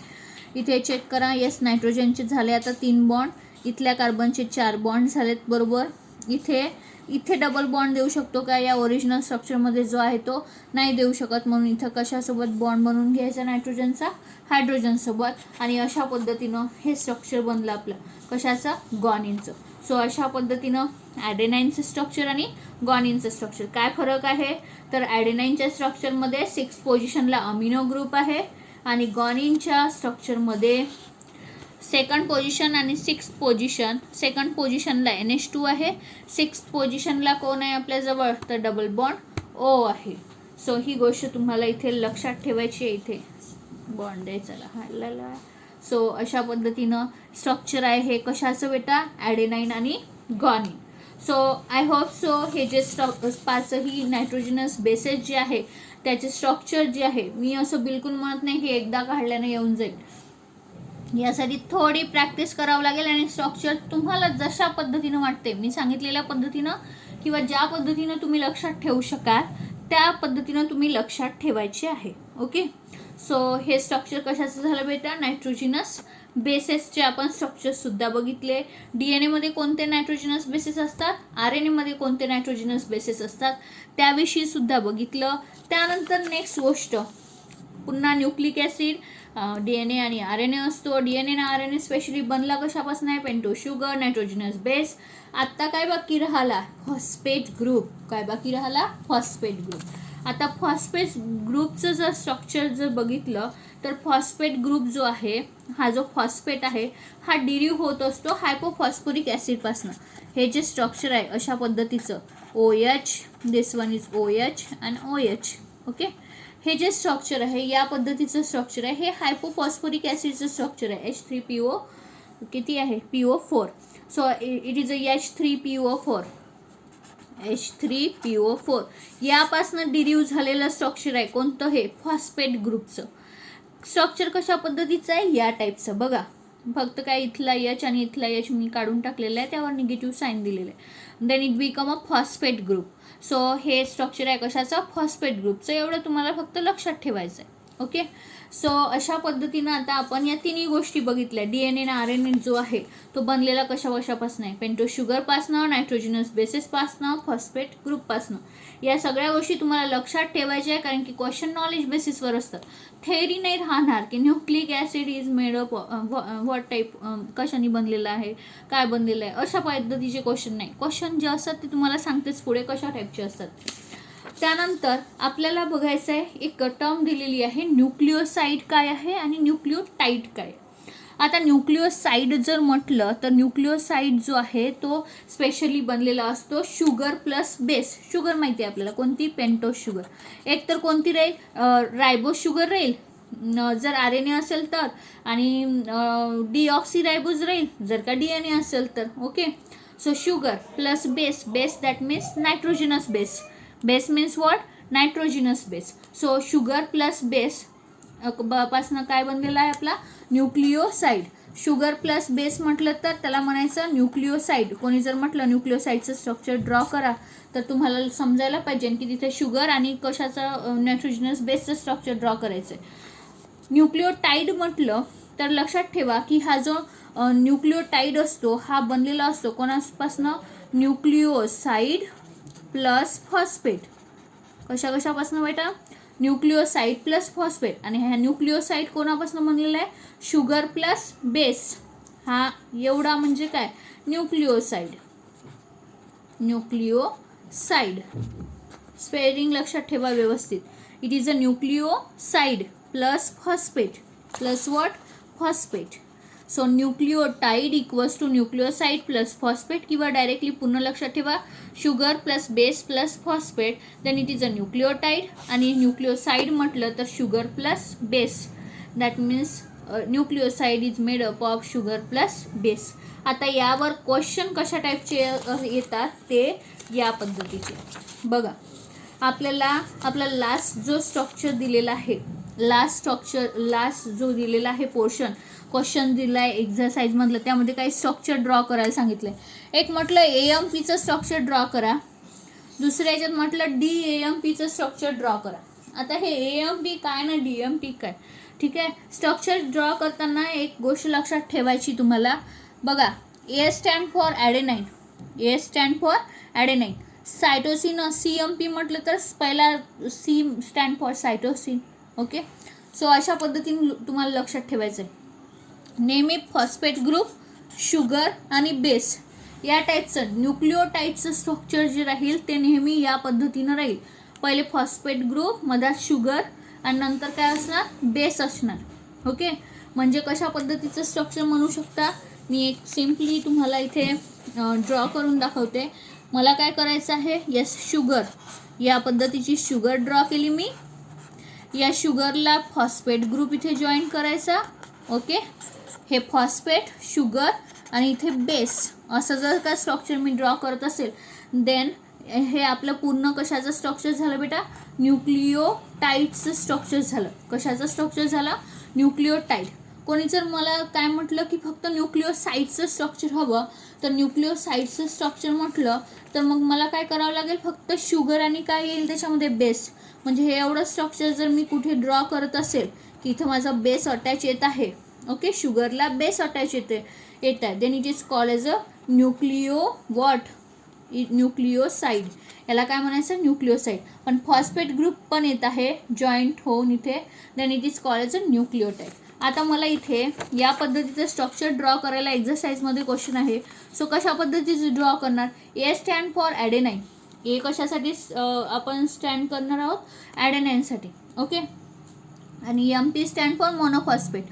A: इथे चेक करा, येस नायट्रोजनचे झाले आता 3 बॉन्ड, इथल्या कार्बनचे 4 बॉन्ड झालेत बरोबर. इथे डबल बॉन्ड देऊ शकतो का, या ओरिजिनल स्ट्रक्चरमध्ये जो आहे तो नाही देऊ शकत. म्हणून इथं कशासोबत बॉन्ड बनवून घ्यायचा, नायट्रोजनचा हायड्रोजनसोबत. आणि अशा पद्धतीनं हे स्ट्रक्चर बनलं आपलं कशाचं, गॉनिनचं. सो अशा पद्धतीनं ॲडेनाईनचं स्ट्रक्चर आणि गॉनिनचं स्ट्रक्चर. काय फरक आहे, तर ॲडेनाईनच्या स्ट्रक्चरमध्ये 6 पोझिशनला अमिनो ग्रुप आहे, आणि गॉनिनच्या स्ट्रक्चरमध्ये सेकंड पोझिशन आणि 6th पोझिशन. सेकंड पोझिशनला NH2 आहे, 6th पोझिशनला कोण आहे आपल्याजवळ, तर डबल बॉन्ड O आहे. सो ही गोष्ट तुम्हाला इथे लक्षात ठेवायची आहे. इथे बॉन्ड आहे, चला हायला. सो अशा पद्धतीनं स्ट्रक्चर आहे हे कशाचं बेटा, ॲडेनाईन आणि guanine. So I hope so हे जे 5ही नायट्रोजनस बेसेस जे आहे त्याचे स्ट्रक्चर जे आहे, मी असं बिलकुल म्हणत नाही की एकदा काढल्यानं येऊन जाईल. यासाठी थोडी प्रॅक्टिस करावं लागेल, आणि स्ट्रक्चर तुम्हाला जशा पद्धतीनं वाटते, मी सांगितलेल्या पद्धतीनं किंवा ज्या पद्धतीनं तुम्ही लक्षात ठेवू शकाल त्या पद्धतीनं तुम्ही लक्षात ठेवायचे आहे. ओके, सो हे स्ट्रक्चर कशाचं झालं बेटा, नायट्रोजनस बेसेसचे आपण स्ट्रक्चरसुद्धा बघितले. DNA मध्ये कोणते नायट्रोजनस बेसेस असतात, RNA मध्ये कोणते नायट्रोजनस बेसेस असतात त्याविषयी सुद्धा बघितलं. त्यानंतर नेक्स्ट गोष्ट, पुन्हा न्यूक्लिक ॲसिड, DNA आणि RNA असतो. DNA आणि RNA स्पेशली बनला कशापासून आहे, पेंटो शुगर, नायट्रोजनस बेस. आत्ता काय बाकी राहिला, फॉस्फेट ग्रुप. काय बाकी राहिला, फॉस्फेट ग्रुप. आता फॉस्फेट ग्रुपचं जर स्ट्रक्चर जर बघितलं तर फॉस्फेट ग्रुप जो आहे, हा जो फॉस्फेट आहे हा डिरिव्ह होत असतो हायपोफॉस्फोरिक ॲसिडपासून. हे जे स्ट्रक्चर आहे अशा पद्धतीचं OH, this one is OH and OH. Okay, हे जे स्ट्रक्चर आहे या पद्धतीचं स्ट्रक्चर आहे, हे हायपोफॉस्फोरिक ॲसिडचं स्ट्रक्चर आहे. H3PO किती आहे, PO4. So it is a H3PO4. H3PO4 यापासून डिरिव्ह झालेलं स्ट्रक्चर आहे कोणतं, हे फॉस्फेट ग्रुपचं स्ट्रक्चर. कशा पद्धतीचं आहे, या टाईपचं बघा. फक्त काय इथला एच आणि इथला एच मी काढून टाकलेला आहे, त्यावर निगेटिव्ह साईन दिलेलं आहे. Then it become a phosphate group. So हे स्ट्रक्चर आहे कशाचं, फॉस्फेट ग्रुपचं. एवढं तुम्हाला फक्त लक्षात ठेवायचं आहे. ओके. सो अशा पद्धतीनं आता आपण या तिन्ही गोष्टी बघितल्या. DNA आणि RNA जो आहे तो बनलेला कशापासून आहे, पेंटोज शुगरपासनं, नायट्रोजिनस बेसिसपासनं, फॉस्फेट ग्रुपपासनं. या सगळ्या गोष्टी तुम्हाला लक्षात ठेवायच्या आहे, कारण की क्वेश्चन नॉलेज बेसिसवर असतं. थेअरी नाही राहणार की nucleic acid is made up what type, कशाने बनलेलं आहे, काय बनलेलं आहे, अशा पद्धतीचे क्वेश्चन नाही. क्वेश्चन जे असतात ते तुम्हाला सांगतेच पुढे कशा टाईपचे असतात. त्यानंतर आपल्याला बघायचं आहे, एक टर्म दिलेली आहे, न्यूक्लिओसाइड काय आहे आणि न्यूक्लिओटाइड काय. आता न्यूक्लिओसाइड जर म्हटलं तर न्यूक्लिओसाइड जो आहे तो स्पेशली बनलेला असतो शुगर प्लस बेस. शुगर माहिती आहे आपल्याला कोणती, पेंटोज शुगर. एक तर कोणती राहील, रायबोज शुगर राहील जर RNA असेल तर, आणि डीऑक्सीरायबोज राहील जर का DNA असेल तर. Okay. So sugar plus base, base that means नायट्रोजिनस base. Base means what, नायट्रोजिनस base. So sugar plus base पासनं काय बनलेला आहे आपला, न्यूक्लिओसाइड. शुगर प्लस बेस म्हटलं तर त्याला म्हणायचं न्यूक्लिओसाइड. कोणी जर म्हटलं न्यूक्लिओसाइडचं स्ट्रक्चर ड्रॉ करा तर तुम्हाला समजायला पाहिजे की तिथे शुगर आणि कशाचं, नायट्रोजिनस बेसचं स्ट्रक्चर ड्रॉ करायचं आहे. न्यूक्लिओटाइड म्हटलं तर लक्षात ठेवा की हा जो न्यूक्लिओटाइड असतो हा बनलेला असतो कोणापासनं, न्यूक्लिओसाइड प्लस फॉस्फेट. कशापासून बेटा, न्यूक्लिओसाइड प्लस फॉस्फेट. आणि ह्या न्यूक्लिओसाइड कोणापासून बनलेला आहे, शुगर प्लस बेस. हा एवढा म्हणजे काय, न्यूक्लिओसाइड. न्यूक्लिओसाइड स्पेलिंग लक्षात ठेवा व्यवस्थित. It is a nucleoside plus phosphate, plus what, phosphate. So nucleotide equals to nucleoside plus phosphate, किंवा डायरेक्टली पुन्हा लक्षात ठेवा sugar plus base plus phosphate, then it is a nucleotide. आणि न्यूक्लिओसाइड म्हटलं तर sugar plus base, that means nucleoside is made up of sugar plus base. आता यावर question कशा टाईपचे येतात ते या पद्धतीचे बघा. आपल्याला आपला लास्ट जो स्ट्रक्चर दिलेला आहे, लास्ट जो दिलेला आहे पोर्शन, क्वेश्चन दिला आहे एक्झरसाइजमधलं, त्यामध्ये काही स्ट्रक्चर ड्रॉ करायला सांगितलं आहे. एक म्हटलं AMPचं स्ट्रक्चर ड्रॉ करा, दुसऱ्या याच्यात म्हटलं DAMPचं स्ट्रक्चर ड्रॉ करा. आता हे AMP काय ना DMP काय, ठीक आहे. स्ट्रक्चर ड्रॉ करताना एक गोष्ट लक्षात ठेवायची तुम्हाला. बघा, A stand for adenine, A stand for adenine. Cytosine CMP म्हटलं तर पहिला C stand for cytosine. Okay. So अशा पद्धतीने तुम्हाला लक्षात ठेवायचं आहे. नेहमी फॉस्फेट ग्रुप, शुगर आणि बेस या टाईपचं न्यूक्लिओटाइडचं स्ट्रक्चर जे राहील ते नेहमी या पद्धतीनं राहील. पहिले फॉस्फेट ग्रुप, मधात शुगर आणि नंतर काय असणार, बेस असणार. ओके. म्हणजे कशा पद्धतीचं स्ट्रक्चर म्हणू शकता, मी एक सिम्पली तुम्हाला इथे ड्रॉ करून दाखवते. मला काय करायचं आहे, यस शुगर, या पद्धतीची शुगर ड्रॉ केली मी. या शुगरला फॉस्फेट ग्रुप इथे जॉईन करायचा. ओके. हे फॉस्फेट, शुगर आणि इथे बेस, असं जर का स्ट्रक्चर मी ड्रॉ करत असेल, देन हे आपलं पूर्ण कशाचं स्ट्रक्चर झालं बेटा, न्यूक्लिओटाइडचं स्ट्रक्चर झालं. कशाचं स्ट्रक्चर झालं, न्यूक्लिओटाइड. कोणी जर मला काय म्हटलं की फक्त न्यूक्लिओसाइडचं स्ट्रक्चर हवं, तर न्यूक्लिओसाइडचं स्ट्रक्चर म्हटलं तर मग मला काय करावं लागेल, फक्त शुगर आणि काय येईल त्याच्यामध्ये, बेस. म्हणजे हे एवढं स्ट्रक्चर जर मी कुठे ड्रॉ करत असेल की इथं माझा बेस अटॅच येत आहे, ओके, शुगरला बेस अटॅच येत आहे, then it is called as a nucleoside. याला काय म्हणायचं, न्यूक्लिओसाइड. पण फॉस्फेट ग्रुप पण येत आहे जॉईंट होऊन इथे, then it is called as a nucleotide. आता मला इथे या पद्धतीचं स्ट्रक्चर ड्रॉ करायला एक्झरसाइजमध्ये क्वेश्चन आहे. सो कशा पद्धतीचं ड्रॉ करणार, A stand for adenine. A कशासाठी आपण स्टँड करणार आहोत, ॲडेनाईनसाठी. ओके. आणि MP स्टँड फॉर मोनोफॉस्फेट.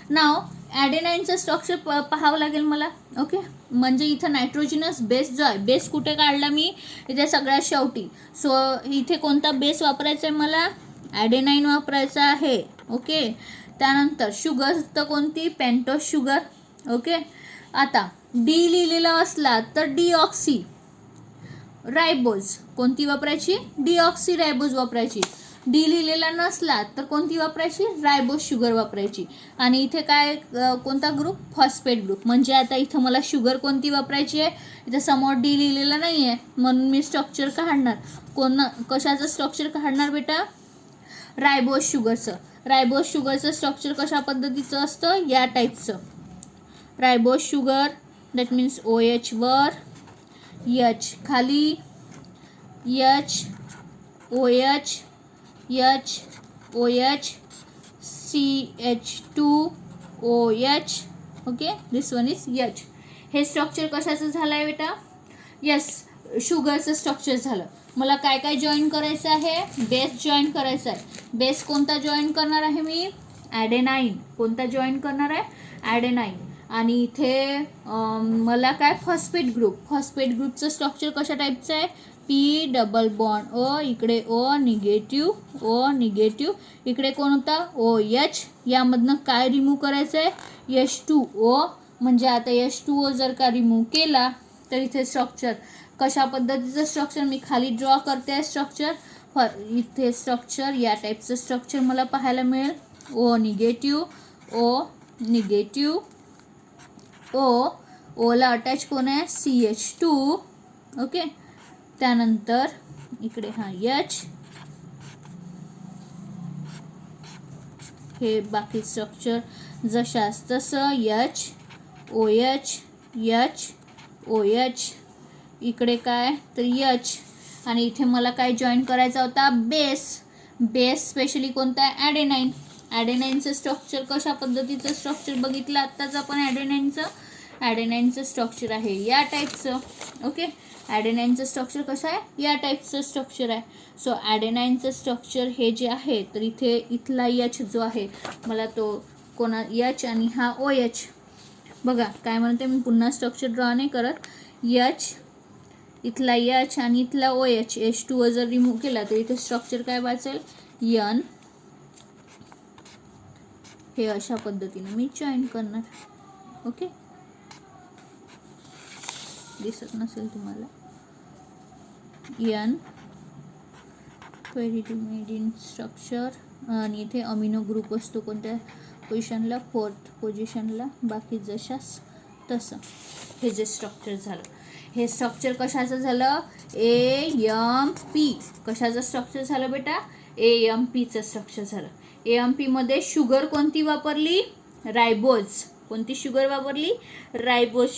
A: नाव ॲडेनाईनचं स्ट्रक्चर पाहावं लागेल मला. ओके. म्हणजे इथं नायट्रोजिनस बेस जो आहे, बेस कुठे काढला मी, इथे सगळ्यात शेवटी. सो इथे कोणता बेस वापरायचा आहे मला, ॲडेनाईन वापरायचा आहे. ओके. त्यानंतर शुगर तर कोणती, पेंटोज शुगर. ओके. आता D लिहिलेला असला तर डीऑक्सी रायबोज, कोणती वापरायची, डीऑक्सी रायबोज वापरायची. डी लिहिलेला नसला तर कोणती वापरायची, रायबोज शुगर वापरायची. आणि इथे काय कोणता ग्रुप, फॉस्फेट ग्रुप. म्हणजे आता इथं मला शुगर कोणती वापरायची आहे, इथं समोर डी लिहिलेला नाही आहे म्हणून मी स्ट्रक्चर काढणार. कशाचं स्ट्रक्चर काढणार बेटा, रायबोज शुगरचं. रायबोज शुगरचं स्ट्रक्चर कशा पद्धतीचं असतं, या टाईपचं. रायबोज शुगर दॅट मीन्स OH वर, H खाली, H OH, H OH, CH2OH. Okay, this one is H. हे स्ट्रक्चर कशाचं झालं आहे बेटा, यस, शुगरचं स्ट्रक्चर झालं. मला काय काय जॉईन करायचं आहे, बेस जॉईन करायचा आहे. बेस कोणता जॉईन करणार आहे मी, ॲडेनाईन. कोणता जॉईन करणार आहे, ॲडेनाईन. आणि इथे मला काय, फॉस्फेट ग्रुप. फॉस्फेट ग्रुपचं स्ट्रक्चर कशा टाईपचं आहे, P डबल बॉन्ड O, इकडे O निगेटिव्ह, इकडे कोण होता, OH. यामधनं काय रिमूव्ह करायचं आहे, H2O. म्हणजे आता H2O जर का रिमूव्ह केला तर इथे स्ट्रक्चर कशा पद्धतीचं स्ट्रक्चर, मी खाली ड्रॉ करते स्ट्रक्चर. इथे स्ट्रक्चर या टाईपचं स्ट्रक्चर मला पाहायला मिळेल. O निगेटिव्ह, O ला अटॅच कोण आहे, CH2. ओके, त्यानंतर इकडे H. हे बाकी स्ट्रक्चर जशाच तसं, H OH, इकडे काय तर H. आणि इथे मला काय जॉईन करायचा होता, बेस स्पेशली कोणता आहे, ॲडेनाईन. ॲडेनाईनचं स्ट्रक्चर कशा पद्धतीचं स्ट्रक्चर बघितलं आत्ताच आपण, ॲडेनाईनचं स्ट्रक्चर आहे या टाईपचं. ओके, ॲडेनाईनचं स्ट्रक्चर कसं आहे, या टाईपचं स्ट्रक्चर आहे. सो ॲडेनाईनचं स्ट्रक्चर हे जे आहे, तर इथे इथला H जो आहे मला तो कोणा, H आणि हा OH. बघा काय म्हणते, मी पुन्हा स्ट्रक्चर ड्रॉ नाही करत. H, इथला H आणि इथला OH, H2O जर रिमूव्ह केला तर इथे स्ट्रक्चर काय वाचेल, N. हे अशा पद्धतीने मी जॉईन करणार. ओके, दिसत नसेल तुम्हाला, N पेरिडोमेडिन स्ट्रक्चर. आणि इथे अमिनो ग्रुप असतो कोणत्या पोझिशनला, 4th पोझिशनला. बाकी जशास तसं हे जे स्ट्रक्चर झालं, हे स्ट्रक्चर कशाचं झालं, AMP. कशाचं स्ट्रक्चर झालं बेटा, AMPचं स्ट्रक्चर झालं. AMP मध्ये शुगर कोणती वापरली, रायबोज. कोणती शुगर वापरली, रायबोज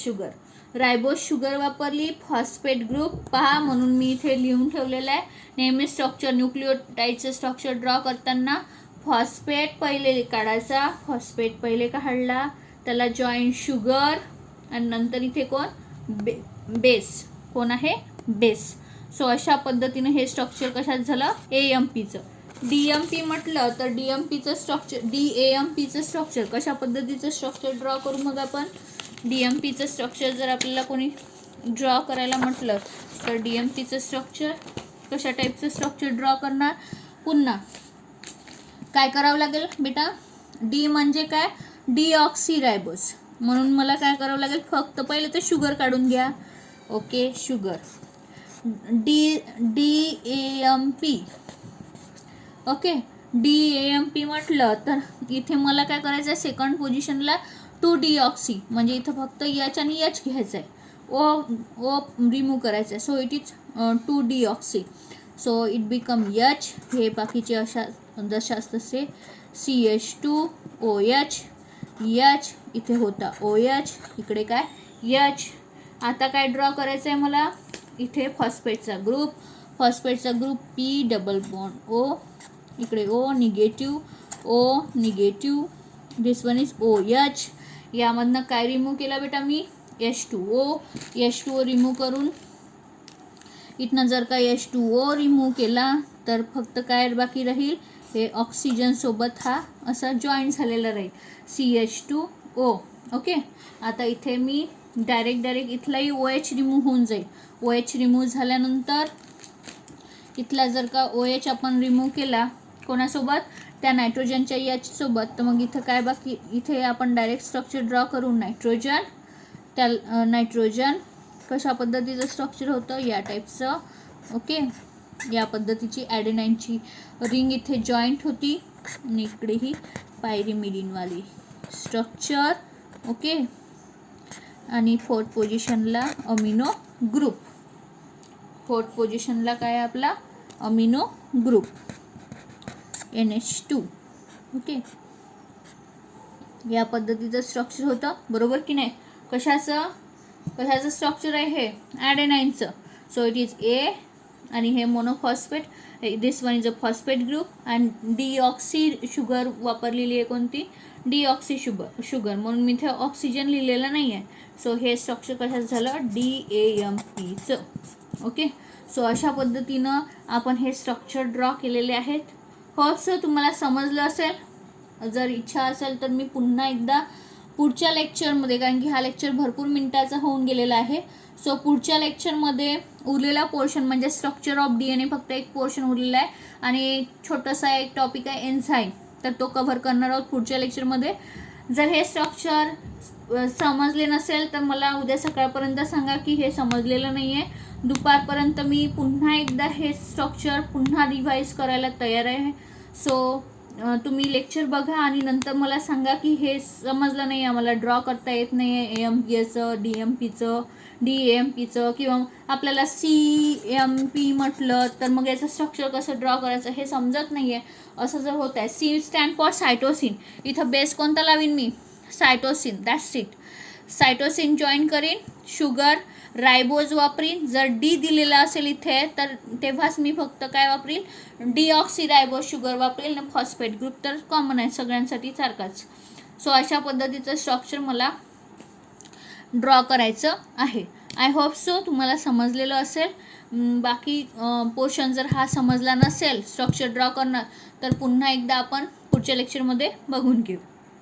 A: शुगर वापरली. फॉस्फेट ग्रुप पहा, म्हणून मी इथे लिहून ठेवलेलं आहे. नेहमी स्ट्रक्चर, न्यूक्लियोटाईडचं स्ट्रक्चर ड्रॉ करताना फॉस्फेट पहिले काढायचा. फॉस्फेट पहिले काढला, त्याला जॉईन शुगर, आणि नंतर इथे कोण, बेस. कोण आहे, बेस. सो अशा पद्धतीने हे स्ट्रक्चर कशात झालं, AMPचं. DMP म्हटलं तर DMPचं स्ट्रक्चर, DAMPचं स्ट्रक्चर कशा पद्धतीचं स्ट्रक्चर ड्रॉ करू मग आपण. DMPचं स्ट्रक्चर जर आपल्याला कोणी ड्रॉ करायला म्हटलं तर DMPचं स्ट्रक्चर कशा टाईपचं स्ट्रक्चर ड्रॉ करणार. पुन्हा काय करावं लागेल बेटा, डी म्हणजे काय, डीऑक्सीरायबोज. म्हणून मला काय करावं लागेल, फक्त पहिले तर शुगर काढून घ्या. Okay, sugar, DAMP. Okay, DAMP म्हटलं तर इथे मला काय करायचं आहे, सेकंड पोझिशनला 2-डीऑक्सी. म्हणजे इथं फक्त H आणि H घ्यायचं आहे, O रिमूव्ह करायचं आहे. सो इट इज 2-डीऑक्सी. So it become H. हे बाकीचे अशा जशाच तसे, CH2OH, H इथे होता OH, इकडे काय H. आता काय ड्रॉ करायचं आहे मला, इथे फॉस्फेटचा group P double bond O, इकडे O negative, this one is OH. यामधनं काय रिमूव्ह केला बेटा मी, H2O रिमूव्ह करून, इथनं जर का H2O रिमूव्ह केला तर फक्त काय बाकी राहील, हे ऑक्सिजन सोबत हा असा जॉईंट झालेला राहील, CH2O. ओके, आता इथे मी डायरेक्ट इथलाही OH रिमूव्ह होऊन जाईल. OH रिमूव्ह झाल्यानंतर इथला जर का OH आपण रिमूव्ह केला कोणासोबत, त्या नायट्रोजनच्या H सोबत, तर मग इथं काय बाकी, इथे आपण डायरेक्ट स्ट्रक्चर ड्रॉ करून नायट्रोजन, त्या नायट्रोजन कशा पद्धतीचं स्ट्रक्चर होतं, या टाईपचं. ओके, या पद्धतीची ॲडेनाईनची रिंग इथे जॉईंट होती आणि इकडे ही पायरिमिडिनवाली स्ट्रक्चर. ओके. आणि फोर्थ पोझिशनला अमिनो ग्रुप. फोर्थ पोझिशनला काय आपला अमिनो ग्रुप NH2. ओके. या पद्धतीचं स्ट्रक्चर होतं, बरोबर की नाही. कशाचं स्ट्रक्चर आहे हे ॲडेनाईनचं. सो इट इज A आणि हे monophosphate. This one is a phosphate group and deoxy sugar वापरलेली आहे. कोणती डिऑक्सी शुगर म्हणून मी इथे ऑक्सिजन लिहिलेलं नाही आहे. सो हे स्ट्रक्चर कशाचं झालं DAMPचं. ओके. सो अशा पद्धतीनं आपण हे स्ट्रक्चर ड्रॉ केलेले आहेत. होप तुम्हाला समजलं असेल. जर इच्छा असेल तर मी पुन्हा एकदा पुढच्या लेक्चरमध्ये, कारण की हा लेक्चर भरपूर मिनिटाचा होऊन गेलेला आहे, सो पुढच्या लेक्चरमध्ये उरलेला पोर्शन म्हणजे स्ट्रक्चर ऑफ DNA फक्त एक पोर्शन उरलेला आहे आणि छोटासा एक टॉपिक आहे एन्झाईम, तर तो कव्हर करणार आहोत पुढच्या लेक्चरमध्ये. जर हे स्ट्रक्चर समजले नसेल तर मला उद्या सकाळपर्यंत सांगा की हे समजलेलं नाही आहे. दुपारपर्यंत मी पुन्हा एकदा हे स्ट्रक्चर पुन्हा रिवाईज करायला तयार आहे. सो तुम्ही लेक्चर बघा आणि नंतर मला सांगा की हे समजलं नाही, आम्हाला ड्रॉ करता येत नाही आहे AMPचं DMPचं DAMPचं, किंवा आपल्याला CMP म्हटलं तर मग याचं स्ट्रक्चर कसं ड्रॉ करायचं हे समजत नाही आहे, असं जर होत आहे. C stand for cytosine. इथं बेस कोणता लावीन मी cytosine. That's it. Cytosine join करीन, शुगर रायबोज वापरीन. जर D दिलेला असेल इथे तर तेव्हाच मी फक्त काय वापरीन डिऑक्सी रायबोज शुगर वापरेल. आणि फॉस्फेट ग्रुप तर कॉमन आहे सगळ्यांसाठी सारखाच. सो अशा पद्धतीचं स्ट्रक्चर मला ड्रॉ करायचं आहे. आय होप सो तुम्हाला समजलेलं असेल. बाकी पोर्शन जर हा समजला नसेल स्ट्रक्चर ड्रॉ करणार तर पुन्हा एकदा आपण पुढच्या लेक्चरमध्ये बघून घेऊ.